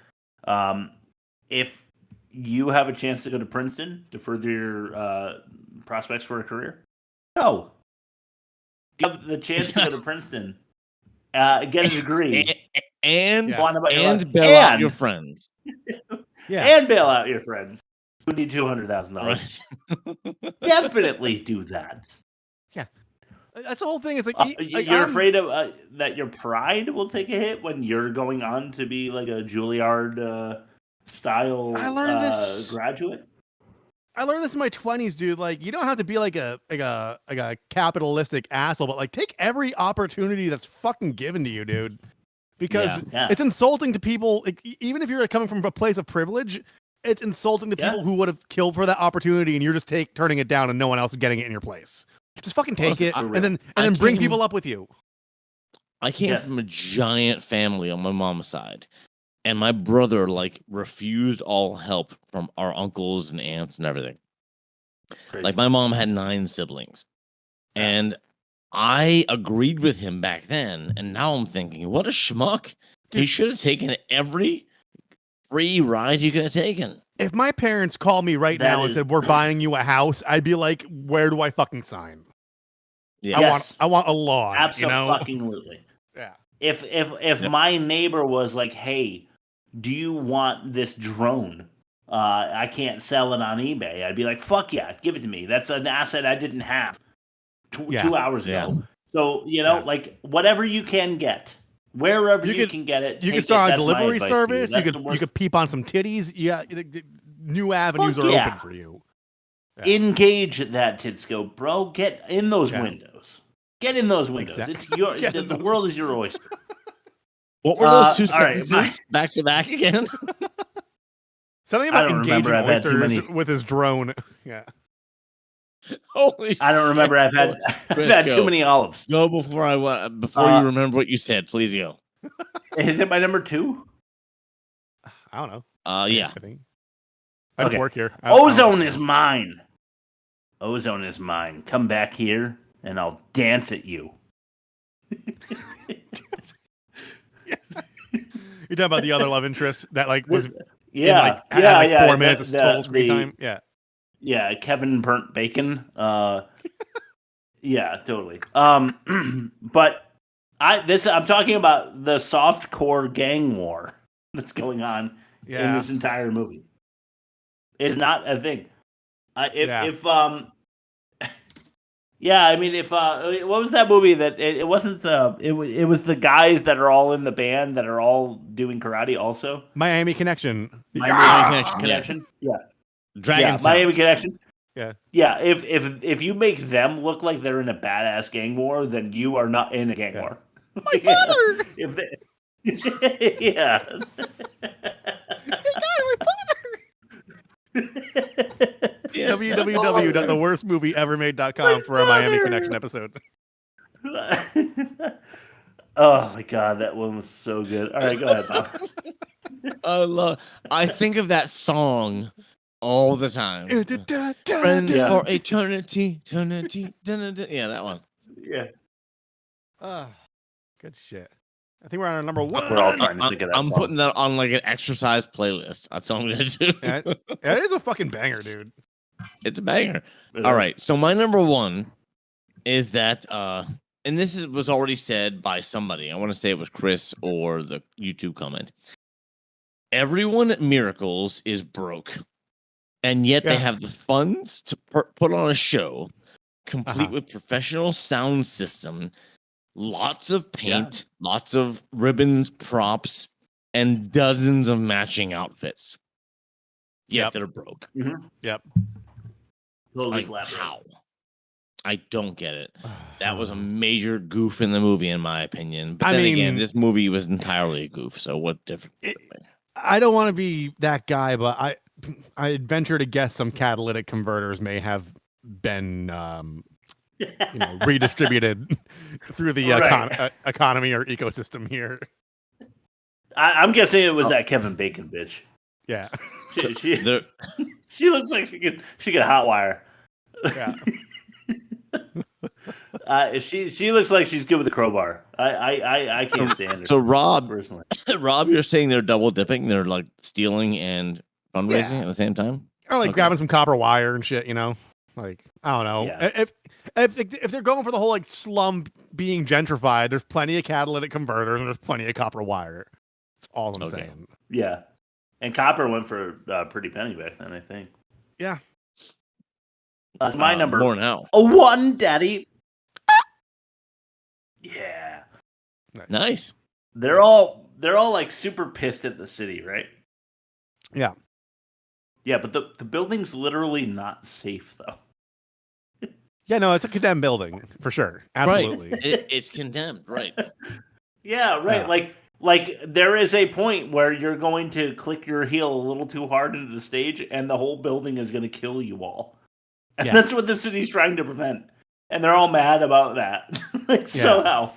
If you have a chance to go to Princeton to further your prospects for a career, go. If you have the chance to go to Princeton, get a degree, and bail out your friends. And bail out your friends who need $200,000. Definitely do that. Yeah, that's the whole thing. It's like you're afraid of that your pride will take a hit when you're going on to be like a Juilliard style graduate. I learned this in my 20s, dude. Like, you don't have to be like a capitalistic asshole, but like take every opportunity that's fucking given to you, dude. Because it's insulting to people, like, even if you're coming from a place of privilege, it's insulting to people who would have killed for that opportunity, and you're just turning it down, and no one else is getting it in your place. Just fucking take it, and then bring people up with you. I came from a giant family on my mom's side, and my brother like refused all help from our uncles and aunts and everything. Crazy. Like my mom had 9 siblings, and I agreed with him back then, and now I'm thinking, what a schmuck. Dude, he should have taken every free ride you could have taken. If my parents called me right now and said, we're buying you a house, I'd be like, where do I fucking sign? Yeah. I want a lawn. Absolutely. Yeah. If my neighbor was like, hey, do you want this drone? I can't sell it on eBay. I'd be like, fuck yeah, give it to me. That's an asset I didn't have 2 hours ago. So, like whatever you can get, wherever you can get it. You can start a delivery service. You could peep on some titties. Yeah. New avenues are open for you. Yeah. Engage that Titsco, bro. Get in those windows. Get in those windows. Exactly. It's the world is your oyster. What were those 2 sentences back to back again? Something about engaging oysters with his drone. Yeah. Holy I don't remember. I've had too many olives. Go before you remember what you said. Please go. Is it my number 2? I don't know. Yeah. I just work here. Ozone is mine. Ozone is mine. Come back here, and I'll dance at you. You're talking about the other love interest that was had 4 minutes of total screen time. Yeah. Yeah, Kevin Burnt Bacon. Yeah, totally. But I'm talking about the softcore gang war that's going on in this entire movie. It's not a thing. What was that movie that it wasn't it was the guys that are all in the band that are all doing karate also? Miami Connection. Miami Connection. Yeah. Dragon Miami Connection. Yeah. Yeah, if you make them look like they're in a badass gang war, then you are not in a gang war. My father. If they yeah. Yes. www.theworstmovieevermade.com for a Miami Connection episode. Oh my god, that one was so good. All right, go ahead, Bob. I think of that song all the time. Friends for eternity. Yeah, that one. Yeah. Good shit. I think we're on our number 1. We're all trying to think of that I'm song. putting that on like an exercise playlist. That's all I'm gonna do. It is a fucking banger, dude. It's a banger. All right. So my number 1 is that and this was already said by somebody. I want to say it was Chris or the YouTube comment. Everyone at Miracles is broke, and yet they have the funds to put on a show complete with professional sound system, lots of paint, lots of ribbons, props, and dozens of matching outfits. Yet they're broke. Mm-hmm. Yep. Like, how? I don't get it. That was a major goof in the movie, in my opinion. But then again, this movie was entirely a goof. So what difference? I don't want to be that guy, but I'd venture to guess some catalytic converters may have been redistributed through the economy or ecosystem here. I'm guessing it was that Kevin Bacon bitch. Yeah. She looks like she could hotwire. Yeah. She looks like she's good with the crowbar. I can't stand her. So Rob, personally, Rob, you're saying they're double dipping? They're like stealing and fundraising at the same time, or like grabbing some copper wire and shit. Like I don't know. Yeah. If they're going for the whole like slum being gentrified, there's plenty of catalytic converters and there's plenty of copper wire. That's all I'm saying. Yeah, and copper went for a pretty penny back then, I think. Yeah. That's my number. More now. A 1, Daddy. Yeah. Nice. They're all like super pissed at the city, right? Yeah. Yeah, but the building's literally not safe though. Yeah, no, it's a condemned building for sure. Absolutely. Right. It's condemned, right? Yeah, right. Yeah. Like there is a point where you're going to click your heel a little too hard into the stage, and the whole building is going to kill you all. And that's what the city's trying to prevent. And they're all mad about that. Somehow.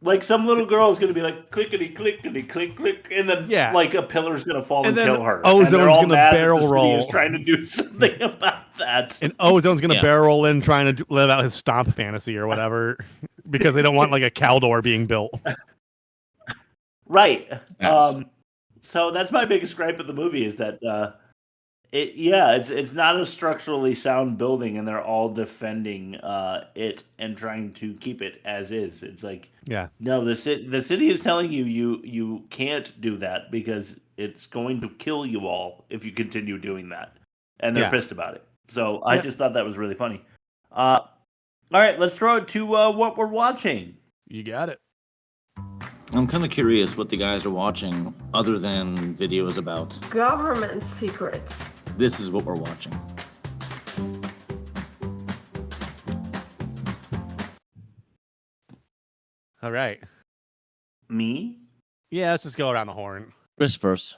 Like some little girl is going to be like, clickety, clickety, click, click. And then like a pillar's going to fall and kill her. Ozone's going to barrel roll. Is trying to do something about that. And Ozone's going to barrel roll in trying to live out his stomp fantasy or whatever. Because they don't want like a Caldor being built. Right. So that's my biggest gripe of the movie is that it's not a structurally sound building, and they're all defending it and trying to keep it as is. It's like, no, the city is telling you can't do that because it's going to kill you all if you continue doing that, and they're pissed about it. So I just thought that was really funny. All right, let's throw it to what we're watching. You got it. I'm kind of curious what the guys are watching other than videos about government secrets. This is what we're watching. All right. Me? Yeah, let's just go around the horn. Chris first.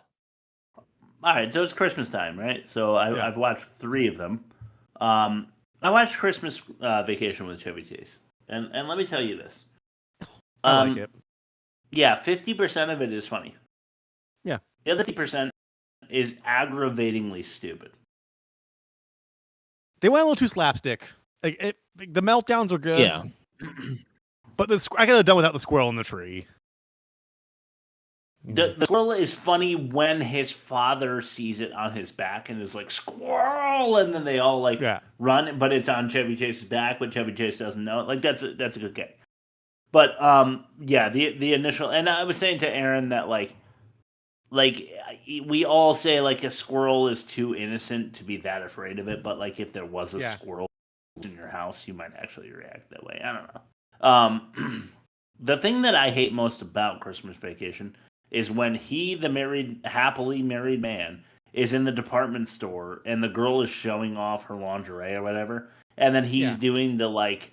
All right, so it's Christmas time, right? So I've watched 3 of them. I watched Christmas Vacation with Chevy Chase, and let me tell you this. I like it. Yeah, 50% of it is funny. Yeah. The other 50% is aggravatingly stupid. They went a little too slapstick. Like the meltdowns are good. Yeah. But I could have done without the squirrel in the tree. The squirrel is funny when his father sees it on his back and is like, squirrel! And then they all like run, but it's on Chevy Chase's back, but Chevy Chase doesn't know. Like, that's a good game. But, yeah, the initial... And I was saying to Aaron that, like, we all say, like, a squirrel is too innocent to be that afraid of it, but, like, if there was a squirrel in your house, you might actually react that way. I don't know. The thing that I hate most about Christmas Vacation is when the happily married man is in the department store and the girl is showing off her lingerie or whatever, and then he's doing the like,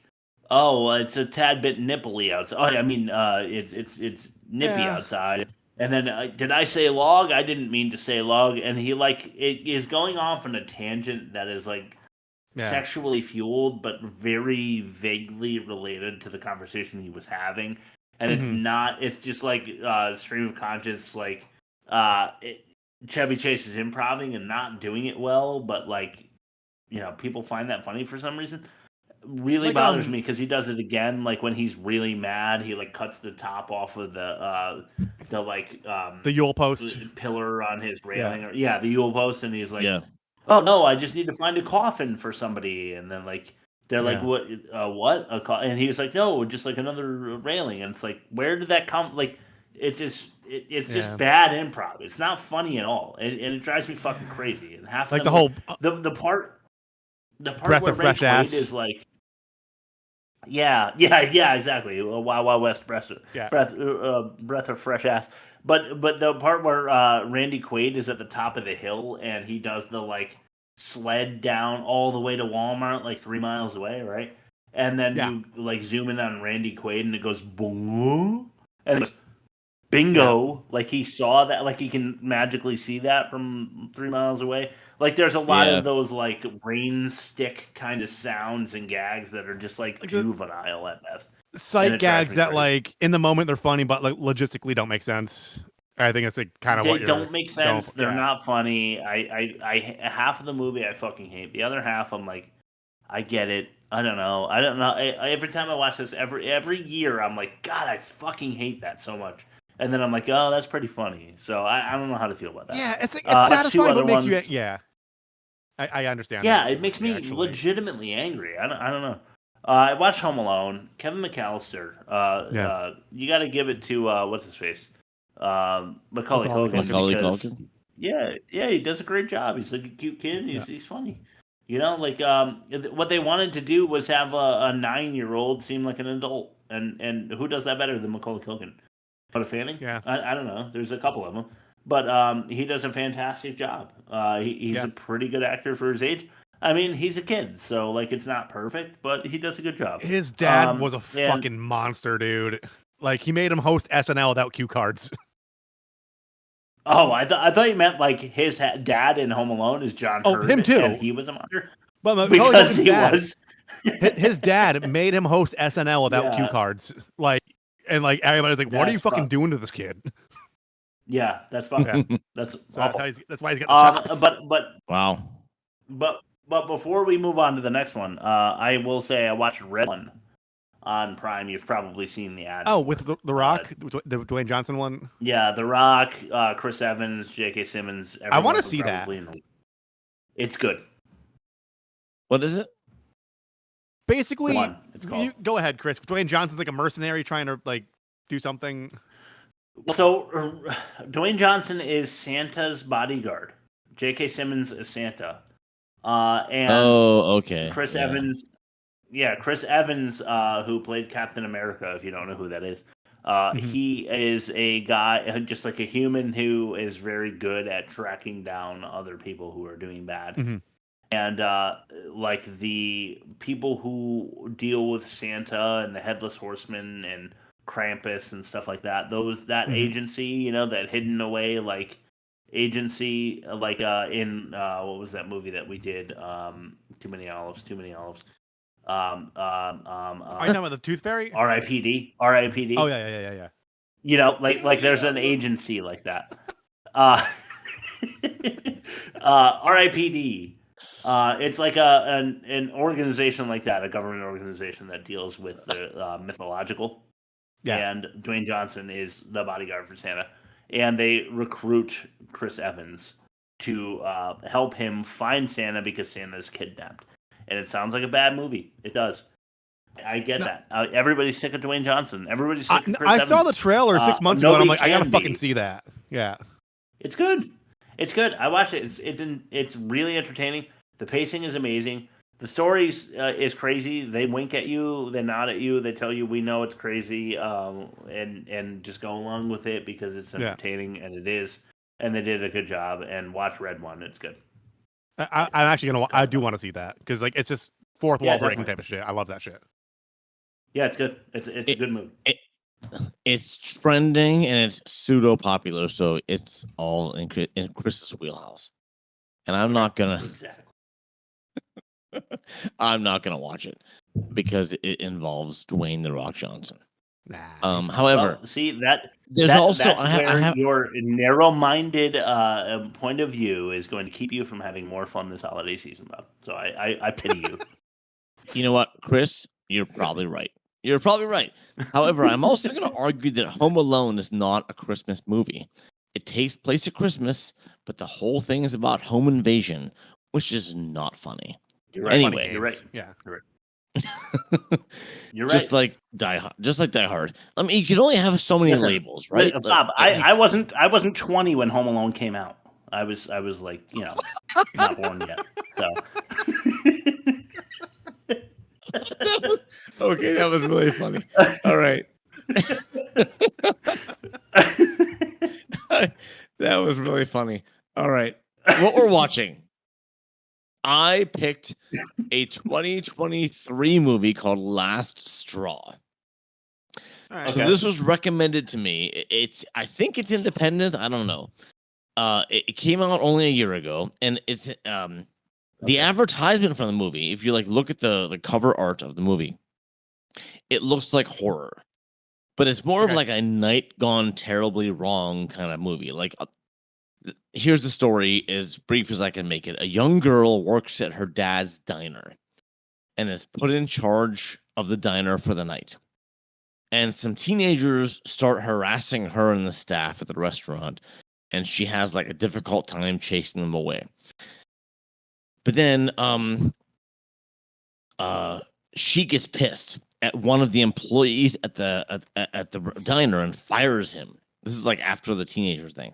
oh, it's a tad bit nipply outside. Oh, I mean, it's nippy outside. And then, did I say log? I didn't mean to say log. And he it is going off on a tangent that is like sexually fueled, but very vaguely related to the conversation he was having. And it's not, it's just like stream of conscious, like Chevy Chase is improvising and not doing it well, but like, you know, people find that funny for some reason. Really bothers me because he does it again, like when he's really mad, he like cuts the top off of the Yule post pillar on his railing, the Yule post, and he's like, oh no, I just need to find a coffin for somebody, and then like they're like, what? And he was like, no, just like another railing, and it's like, where did that come? Like, it's just bad improv. It's not funny at all, and it drives me fucking crazy. And half like the whole the part breath where of fresh ass is like. Yeah, exactly. Wild Wild West breath of fresh ass. But the part where Randy Quaid is at the top of the hill and he does the like sled down all the way to Walmart, like 3 miles away, right? And then you like zoom in on Randy Quaid and it goes boom, and it goes bingo. Like he saw that, like he can magically see that from 3 miles away. Like there's a lot of those like rain stick kind of sounds and gags that are just like juvenile at best. Sight gags that like in the moment they're funny, but like logistically don't make sense. I think it's like kind of what they don't make sense. They're not funny. I half of the movie I fucking hate. The other half I'm like, I get it. I don't know. Every time I watch this, every year I'm like, God, I fucking hate that so much. And then I'm like, oh, that's pretty funny. So I don't know how to feel about that. Yeah, it's satisfying, but makes you I understand. Yeah, it makes me legitimately angry. I don't know. I watched Home Alone. Kevin McAllister. You got to give it to what's his face, Macaulay Culkin. Yeah, he does a great job. He's like a cute kid. He's funny. You know, like what they wanted to do was have a 9-year-old seem like an adult, and who does that better than Macaulay Culkin? Dakota Fanning? Yeah, I don't know. There's a couple of them. But he does a fantastic job. He's a pretty good actor for his age. I mean, he's a kid, so like it's not perfect, but he does a good job. His dad was a fucking monster, dude. Like he made him host SNL without cue cards. Oh, I thought you meant like his dad in Home Alone is John Hurt. Oh, him too. And he was a monster. But because he was. His dad made him host SNL without cue cards. Like, and like everybody's like, "What are you fucking doing to this kid?" Yeah, that's fucking. That's awful. That's why he's got the chops. But wow. But before we move on to the next one, I will say I watched Red One on Prime. You've probably seen the ad. Oh, with the Rock, the Dwayne Johnson one. Yeah, The Rock, Chris Evans, J.K. Simmons. I want to see that. It's good. What is it? Basically, you go ahead, Chris. Dwayne Johnson's like a mercenary trying to like do something. So, Dwayne Johnson is Santa's bodyguard. J.K. Simmons is Santa. And Chris Evans. Yeah, Chris Evans, who played Captain America, if you don't know who that is. He is a guy, just like a human, who is very good at tracking down other people who are doing bad. And like the people who deal with Santa and the Headless Horseman and Krampus and stuff like that, that agency, you know, that hidden away like agency, like in what was that movie that we did, Too many olives. Are you talking about the Tooth Fairy? R.I.P.D. Oh yeah. You know, like there's an agency like that. R.I.P.D. It's like an organization like that, a government organization that deals with the mythological. Yeah. And Dwayne Johnson is the bodyguard for Santa, and they recruit Chris Evans to help him find Santa because Santa's kidnapped. And it sounds like a bad movie. It does. I get that. Everybody's sick of Dwayne Johnson. Everybody's sick of Chris I Evans. saw the trailer 6 months ago, and I'm like, I gotta fucking see that. Yeah. It's good. It's good. I watched it. It's really entertaining. The pacing is amazing. The story is crazy. They wink at you. They nod at you. They tell you we know it's crazy, and just go along with it because it's entertaining, and it is. And they did a good job. And watch Red One. It's good. I'm actually I do want to see that because like it's just fourth wall breaking definitely. type of shit. I love that shit. Yeah, it's good. It's a good movie. It's trending and it's pseudo popular, so it's all in Chris's wheelhouse. And I'm not gonna. Exactly. I'm not gonna watch it because it involves Dwayne the Rock Johnson. well, However, see there's that's also where your narrow-minded point of view is going to keep you from having more fun this holiday season, Bob. So I pity you. You know what, Chris? You're probably right. However, I'm also going to argue that Home Alone is not a Christmas movie. It takes place at Christmas, but the whole thing is about home invasion, which is not funny. You're right. Anyway, You're right. Yeah, you're right. You're right. Just like Die Hard. I mean, you can only have so many labels, right? Bob, I wasn't 20 when Home Alone came out. I was like, not born yet. So that was really funny. All right. That was really funny. All right. What we're watching. I picked a 2023 movie called Last Straw. Right. So this was recommended to me. I think it's independent. I don't know. It came out only a year ago, and it's the advertisement for the movie. If you look at the cover art of the movie, it looks like horror, but it's more of like a night gone terribly wrong kind of movie. Here's the story, as brief as I can make it. A young girl works at her dad's diner and is put in charge of the diner for the night. And some teenagers start harassing her and the staff at the restaurant, and she has a difficult time chasing them away. But then she gets pissed at one of the employees at the diner and fires him. This is after the teenager thing.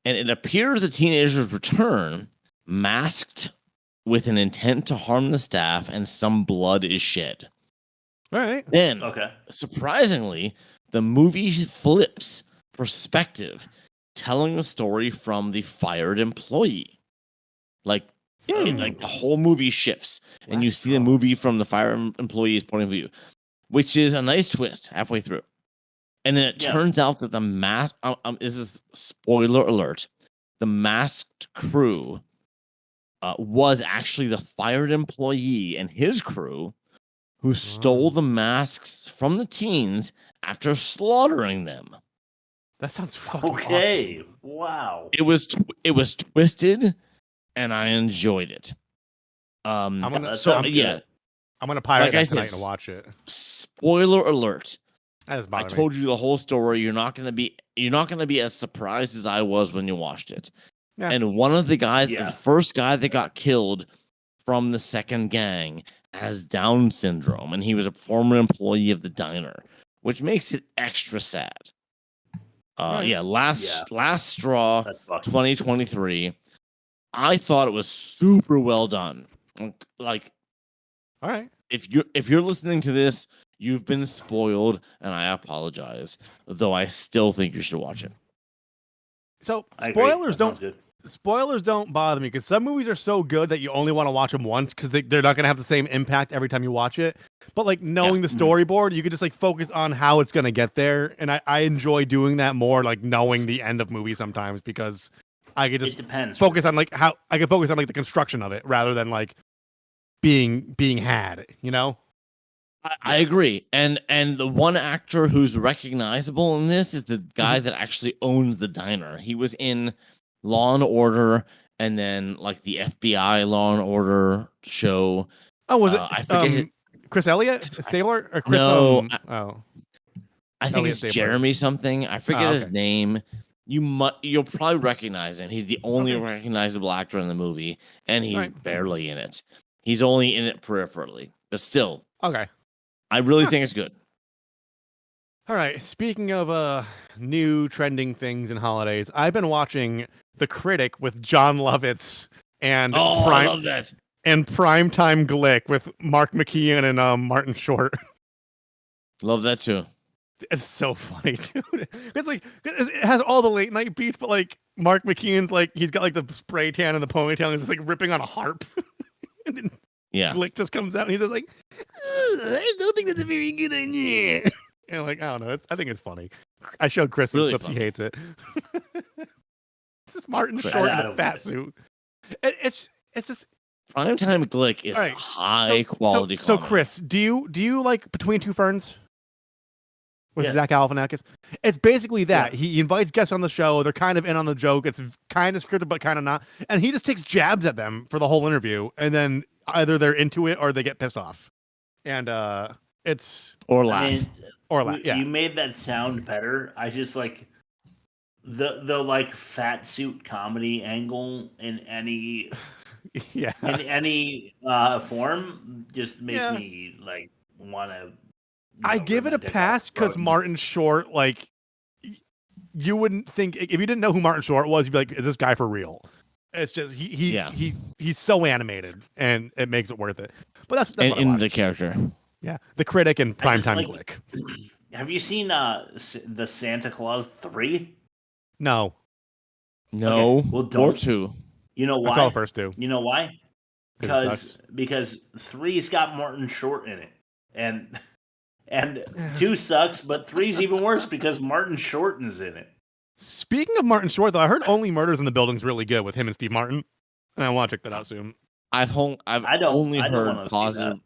And it appears the teenagers return masked with an intent to harm the staff, and some blood is shed. All right. Then, surprisingly, the movie flips perspective, telling the story from the fired employee. The whole movie shifts, and you see the movie from the fired employee's point of view, which is a nice twist halfway through. And then it turns out that the this is spoiler alert, the masked crew was actually the fired employee and his crew who stole the masks from the teens after slaughtering them. That sounds fucking awesome. Wow. It was twisted, and I enjoyed it. I'm gonna pirate that tonight and watch it. Spoiler alert. I told you the whole story. You're not gonna be as surprised as I was when you watched it. Yeah. And one of the guys, the first guy that got killed from the second gang, has Down syndrome, and he was a former employee of the diner, which makes it extra sad. Last Straw, 2023. I thought it was super well done. All right. If you're listening to this, you've been spoiled, and I apologize. Though I still think you should watch it. So spoilers don't bother me because some movies are so good that you only want to watch them once because they're not going to have the same impact every time you watch it. But knowing the storyboard, you could just focus on how it's going to get there, and I enjoy doing that more. Knowing the end of movies sometimes because I could just focus on how I could focus on the construction of it rather than being had, you know? I agree. And the one actor who's recognizable in this is the guy that actually owns the diner. He was in Law and Order and then like the FBI Law and Order show. Oh, was it I forget Chris Elliott? Stabler? Or Chris No, I think Elliot it's Stabler. Jeremy something. I forget his okay. name. You'll probably recognize him. He's the only recognizable actor in the movie, and he's barely in it. He's only in it peripherally, but still. Okay. I really think it's good. All right. Speaking of new trending things and holidays, I've been watching The Critic with John Lovitz and I love that. And Primetime Glick with Mark McKeon and Martin Short. Love that too. It's so funny, dude. It's like it has all the late night beats, but like Mark McKeon's like he's got like the spray tan and the ponytail, and he's just like ripping on a harp. And then Glick just comes out and he's just like, I don't think that's a very good idea. And like, I don't know. I think it's funny. I showed Chris some clips. He hates it. It's just Martin Short in a fat suit. It's just Primetime Glick is high quality. So Chris, do you like Between Two Ferns with Zach Galifianakis? It's basically that. He invites guests on the show. They're kind of in on the joke. It's kind of scripted, but kind of not. And he just takes jabs at them for the whole interview, and then either they're into it or they get pissed off. And it's or laugh. Yeah. You made that sound better. I just like the like fat suit comedy angle in any in any form just makes me like want to. I give it a pass because Martin Short, like, you wouldn't think if you didn't know who Martin Short was, you'd be like, "Is this guy for real?" It's just he's so animated, and it makes it worth it. But that's what in the character. Yeah, The Critic and Primetime Glick. Have you seen the Santa Claus 3? No. Okay. Well, don't. Or 2. You know why? I saw the first 2. You know why? Because 3's got Martin Short in it, and 2 sucks, but 3's even worse because Martin Short is in it. Speaking of Martin Short, though, I heard Only Murders in the Building's really good with him and Steve Martin, and I want to check that out soon. I've only heard positive.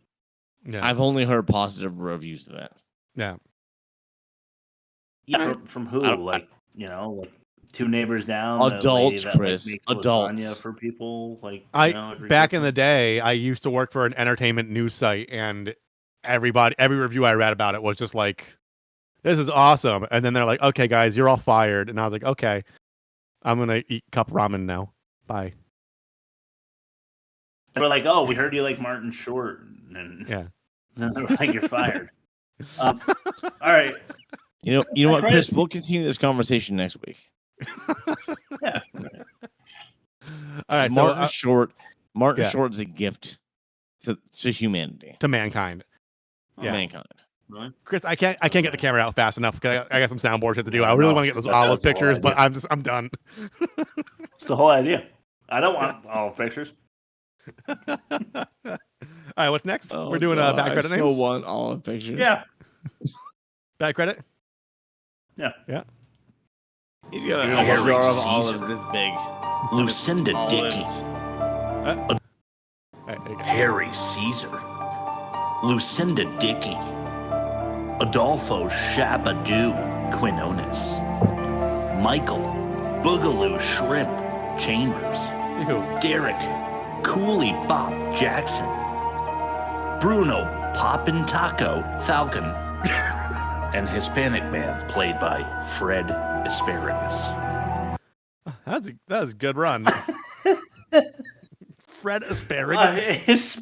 Yeah. I've only heard positive reviews of that. Yeah. Yeah, from who? Like Two Neighbors Down. Adults, that, Chris. Makes adults. lasagna for people. Like back in the day, I used to work for an entertainment news site, and every review I read about it was just like, "This is awesome," and then they're like, "Okay, guys, you're all fired," and I was like, "Okay, I'm gonna eat cup ramen now. Bye." They were like, "Oh, we heard you like Martin Short," and then they're like, "You're fired." All right. You know what, Chris? We'll continue this conversation next week. Yeah. All right. Martin Short. Martin Short is a gift to humanity, to mankind. Mankind. Really? Chris, I can't get the camera out fast enough because I got some soundboard shit to do. I really want to get those olive pictures, but I'm done. It's the whole idea. I don't want olive pictures. All right, what's next? We're doing bad credit names. I still want olive pictures. Yeah. Bad credit. Yeah. He's got a jar of olives this big. Lucinda Dickey. Harry Caesar. Lucinda Dickey. Adolfo Shabadoo Quinones. Michael Boogaloo Shrimp Chambers. Derek Cooley Bob Jackson. Bruno Poppin' Taco Falcon. And Hispanic man played by Fred Asparagus. That was a good run. Fred Asparagus.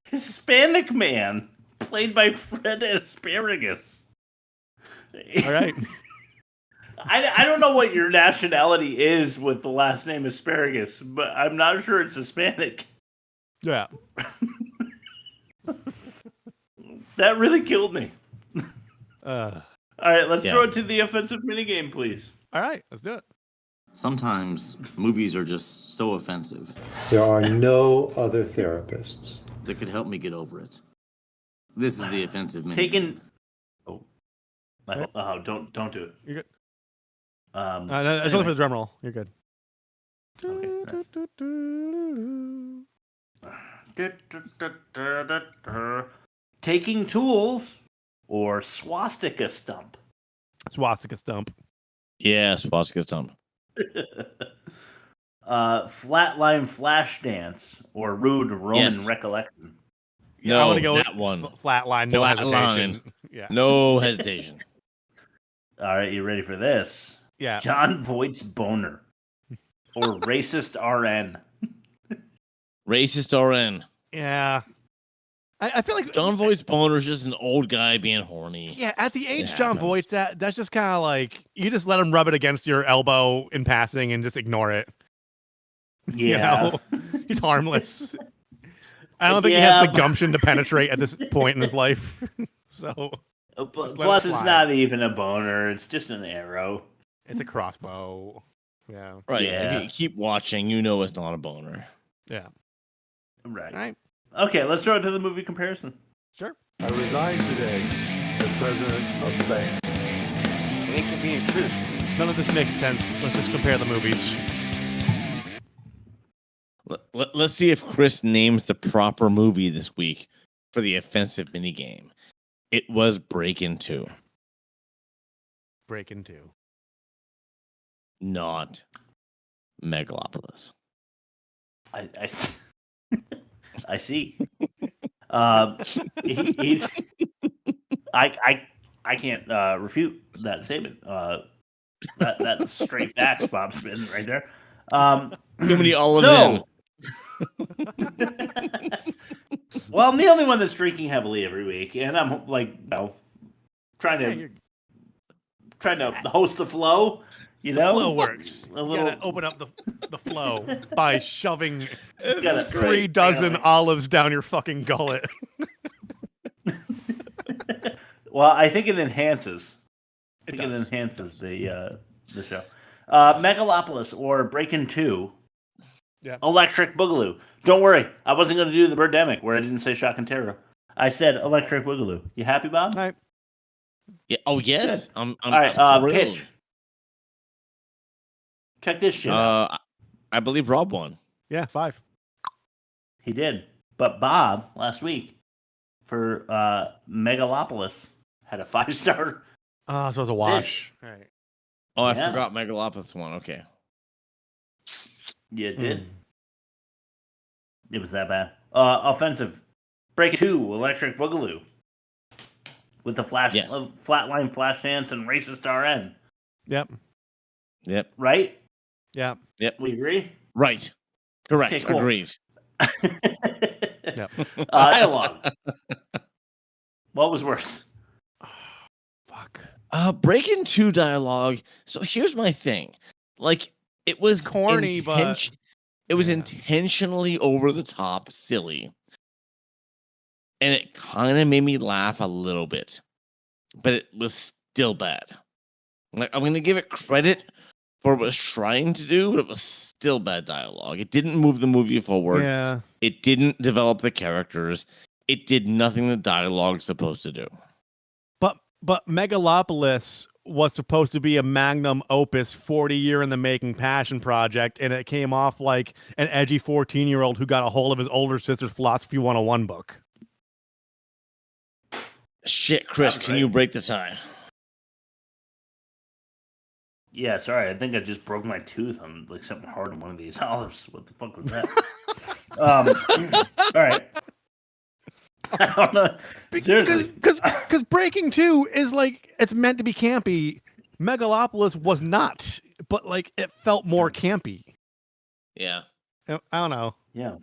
Hispanic man played by Fred Asparagus. All right. I don't know what your nationality is with the last name Asparagus, but I'm not sure it's Hispanic. Yeah. That really killed me. All right, let's throw it to the offensive minigame, please. All right, let's do it. Sometimes movies are just so offensive. There are no other therapists that could help me get over it. This is the offensive minigame. Don't do it. You're good. It's only for the drum roll. You're good. Okay, nice. Taking tools or swastika stump. Swastika stump. Yeah, swastika stump. Flatline flash dance or rude Roman Yes. recollection. Yeah, I want to go that with one. Flatline, no hesitation. Yeah. No hesitation. All right, you ready for this? Yeah. John Voight's boner or racist RN. Racist RN. Yeah. I feel like John Voight's boner is just an old guy being horny. Yeah, at the age It John happens. Voight's at, that's just kind of like you just let him rub it against your elbow in passing and just ignore it. Yeah. You know? He's harmless. I don't think he has the gumption to penetrate at this point in his life. So Plus, it's not even a boner. It's just an arrow. It's a crossbow. Yeah. Right. Yeah. You keep watching. You know it's not a boner. Yeah. Right. All right. Okay, let's throw it to the movie comparison. Sure. I resign today as president of the bank. Inconvenient truth. None of this makes sense. Let's just compare the movies. Let's see if Chris names the proper movie this week for the offensive minigame. It was Breakin' 2. Breakin' 2. Not Megalopolis. I see. He's. I can't refute that statement. That's straight facts, Bob Smith, right there. Too many olives in. Well, I'm the only one that's drinking heavily every week, and I'm like, trying to host the flow. You know, flow works. You gotta open up the flow by shoving 3 dozen olives down your fucking gullet. Well, I think it enhances. It enhances the show. Megalopolis or Breakin' 2. Yeah. Electric Boogaloo. Don't worry, I wasn't going to do the Birdemic where I didn't say Shock and Terror. I said Electric Boogaloo. You happy, Bob? All right. Yeah. Oh yes. I'm all right. thrilled. Pitch. Check this shit out. I believe Rob won. Yeah, 5. He did. But Bob, last week, for Megalopolis, had a 5-star. Oh, so it was a wash. All right. Oh, I forgot Megalopolis won. Okay. You did. It was that bad. Offensive. Breakin' 2, Electric Boogaloo. With the flatline flash dance and racist RN. Yep. Right? Yeah. Yep. We agree? Right. Correct. Okay, cool. Agreed. Yep. Dialogue. What was worse? Breakin' 2 dialogue. So here's my thing. Like, it was corny, but it was intentionally over the top, silly. And it kind of made me laugh a little bit. But it was still bad. Like, I'm going to give it credit for what it was trying to do, but it was still bad dialogue. It didn't move the movie forward. Yeah. It didn't develop the characters. It did nothing the dialogue's supposed to do. But Megalopolis was supposed to be a magnum opus, 40-year in the making passion project, and it came off like an edgy 14-year-old who got a hold of his older sister's Philosophy 101 book. Shit, Chris, can you break the tie? Yeah, sorry. I think I just broke my tooth on like something hard on one of these olives. What the fuck was that? All right. I don't know. Seriously. Because Breaking 2 is like, it's meant to be campy. Megalopolis was not, but like it felt more campy. Yeah. I don't know. Yeah.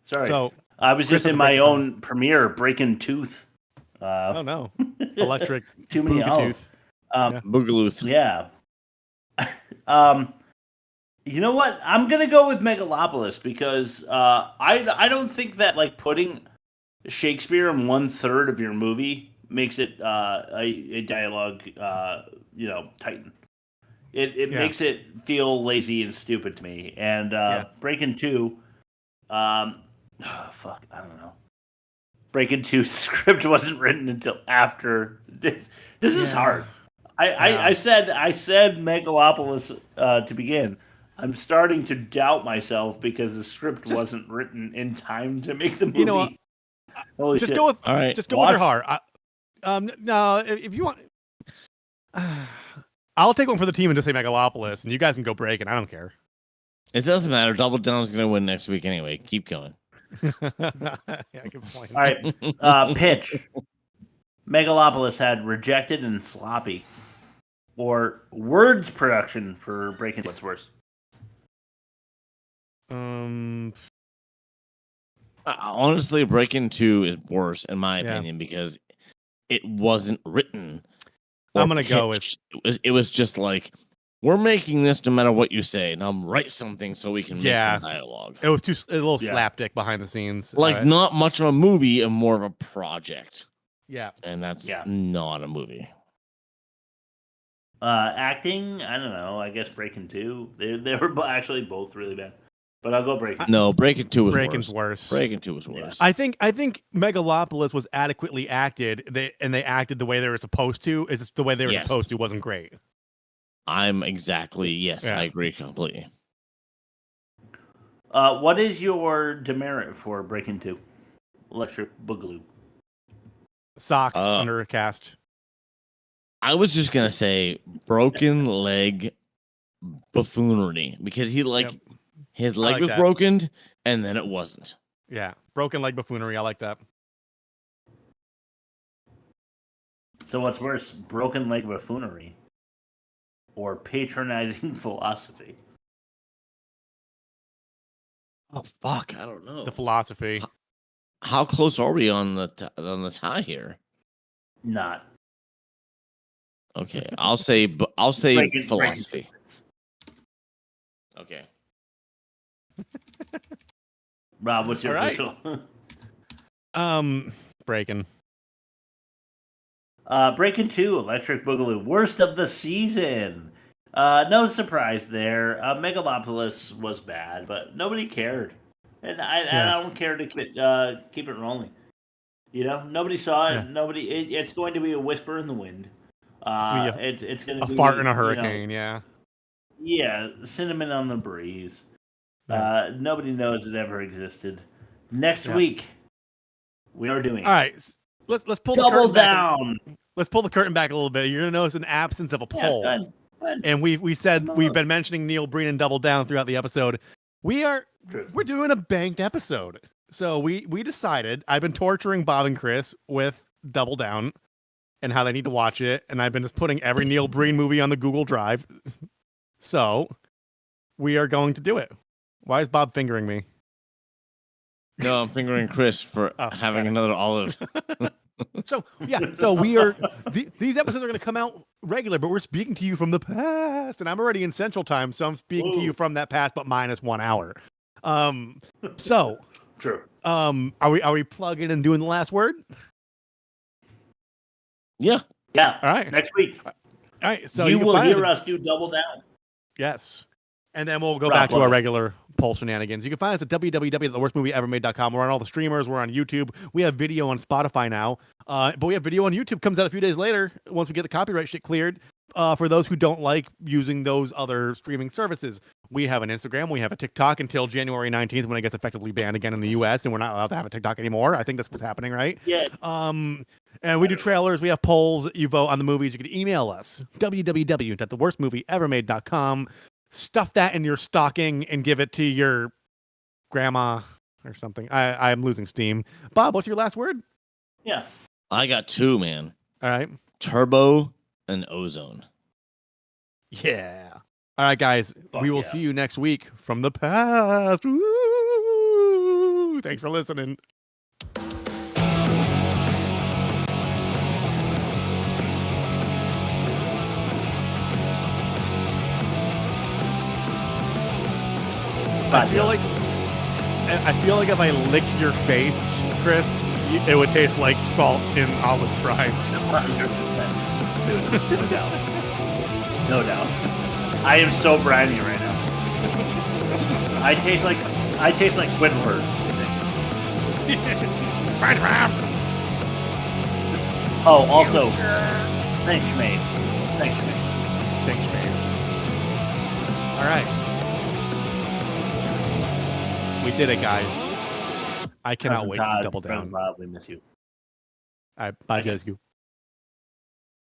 Sorry. So I was just in my own premiere, Breaking Tooth. Oh no. Electric too many Boogaloo. Boogaloo. Yeah. You know what? I'm gonna go with Megalopolis because I don't think that like putting Shakespeare in 1/3 of your movie makes it a dialogue titan. It makes it feel lazy and stupid to me. And Breakin' 2, I don't know. Breakin' 2 script wasn't written until after this. This is hard. I said Megalopolis to begin. I'm starting to doubt myself because the script wasn't written in time to make the movie. You know what? Holy just shit. go with All right. just go with your heart. No, if you want, I'll take one for the team and just say Megalopolis, and you guys can go Breakin. I don't care. It doesn't matter. Double Down's going to win next week anyway. Keep going. Yeah, good point. All right. Pitch. Megalopolis had rejected and sloppy. Or words production for Breakin'. What's worse? Honestly, Breakin' 2 is worse in my opinion because it wasn't written. I'm gonna go with it was just like, we're making this no matter what you say. Now write something so we can make some dialogue. It was a little slapdick behind the scenes. Like not much of a movie and more of a project. Yeah. And that's not a movie. Acting, I don't know. I guess Breakin' 2. They were actually both really bad. But I'll go Breakin'. No, Breakin' 2 was Breakin's worse. Breakin' 2 was worse. I think Megalopolis was adequately acted. They acted the way they were supposed to. It's just the way they were supposed to wasn't great. I agree completely. What is your demerit for Breakin' 2? Electric Boogaloo. Socks under a cast. I was just gonna say broken leg buffoonery because his leg was broken and then it wasn't. Yeah, broken leg buffoonery. I like that. So what's worse, broken leg buffoonery or patronizing philosophy? Oh fuck, I don't know. The philosophy. How close are we on the tie here? Not. Okay, I'll say philosophy. Okay. Rob, what's your official? Breakin'. Breakin' 2, Electric Boogaloo, worst of the season. No surprise there. Megalopolis was bad, but nobody cared, and I don't care to keep it rolling. You know, nobody saw it. Nobody. It's going to be a whisper in the wind. It's going to be a fart in a hurricane. Yeah, cinnamon on the breeze. Nobody knows it ever existed. Next week, we are doing. All right, let's pull Double the curtain down. Let's pull the curtain back a little bit. You're gonna notice an absence of a poll. Go ahead. And we said we've been mentioning Neil Breen and Double Down throughout the episode. We're doing a banked episode. So we decided, I've been torturing Bob and Chris with Double Down and how they need to watch it, and I've been just putting every Neil Breen movie on the Google Drive. So we are going to do it. Why is Bob fingering me? No, I'm fingering Chris for having another olive. So we are. These episodes are going to come out regular, but we're speaking to you from the past, and I'm already in Central Time, so I'm speaking to you from that past, but minus 1 hour. So true. Are we plugging and doing the last word? Yeah. Yeah. All right. Next week. All right. So you will hear us do Double Down. Yes. And then we'll go back to our regular poll shenanigans. You can find us at www.theworstmovieevermade.com. We're on all the streamers. We're on YouTube. We have video on Spotify now. But we have video on YouTube. Comes out a few days later once we get the copyright shit cleared. For those who don't like using those other streaming services, we have an Instagram. We have a TikTok until January 19th when it gets effectively banned again in the U.S. and we're not allowed to have a TikTok anymore. I think that's what's happening, right? Yeah. And we do trailers. We have polls. You vote on the movies. You can email us, www.theworstmovieevermade.com. Stuff that in your stocking and give it to your grandma or something. I'm losing steam. Bob, what's your last word? Yeah. I got 2, man. All right. Turbo and ozone. Yeah. All right, guys. We will see you next week from the past. Woo! Thanks for listening. I feel like if I licked your face, Chris, it would taste like salt in olive brine. 100%. No doubt. No doubt. I am so briny right now. I taste like Squidward. Oh, also, thanks, mate. All right. We did it, guys. I cannot Cousin wait Todd, to double friend down. Bob, we miss you. All right, bye, guys.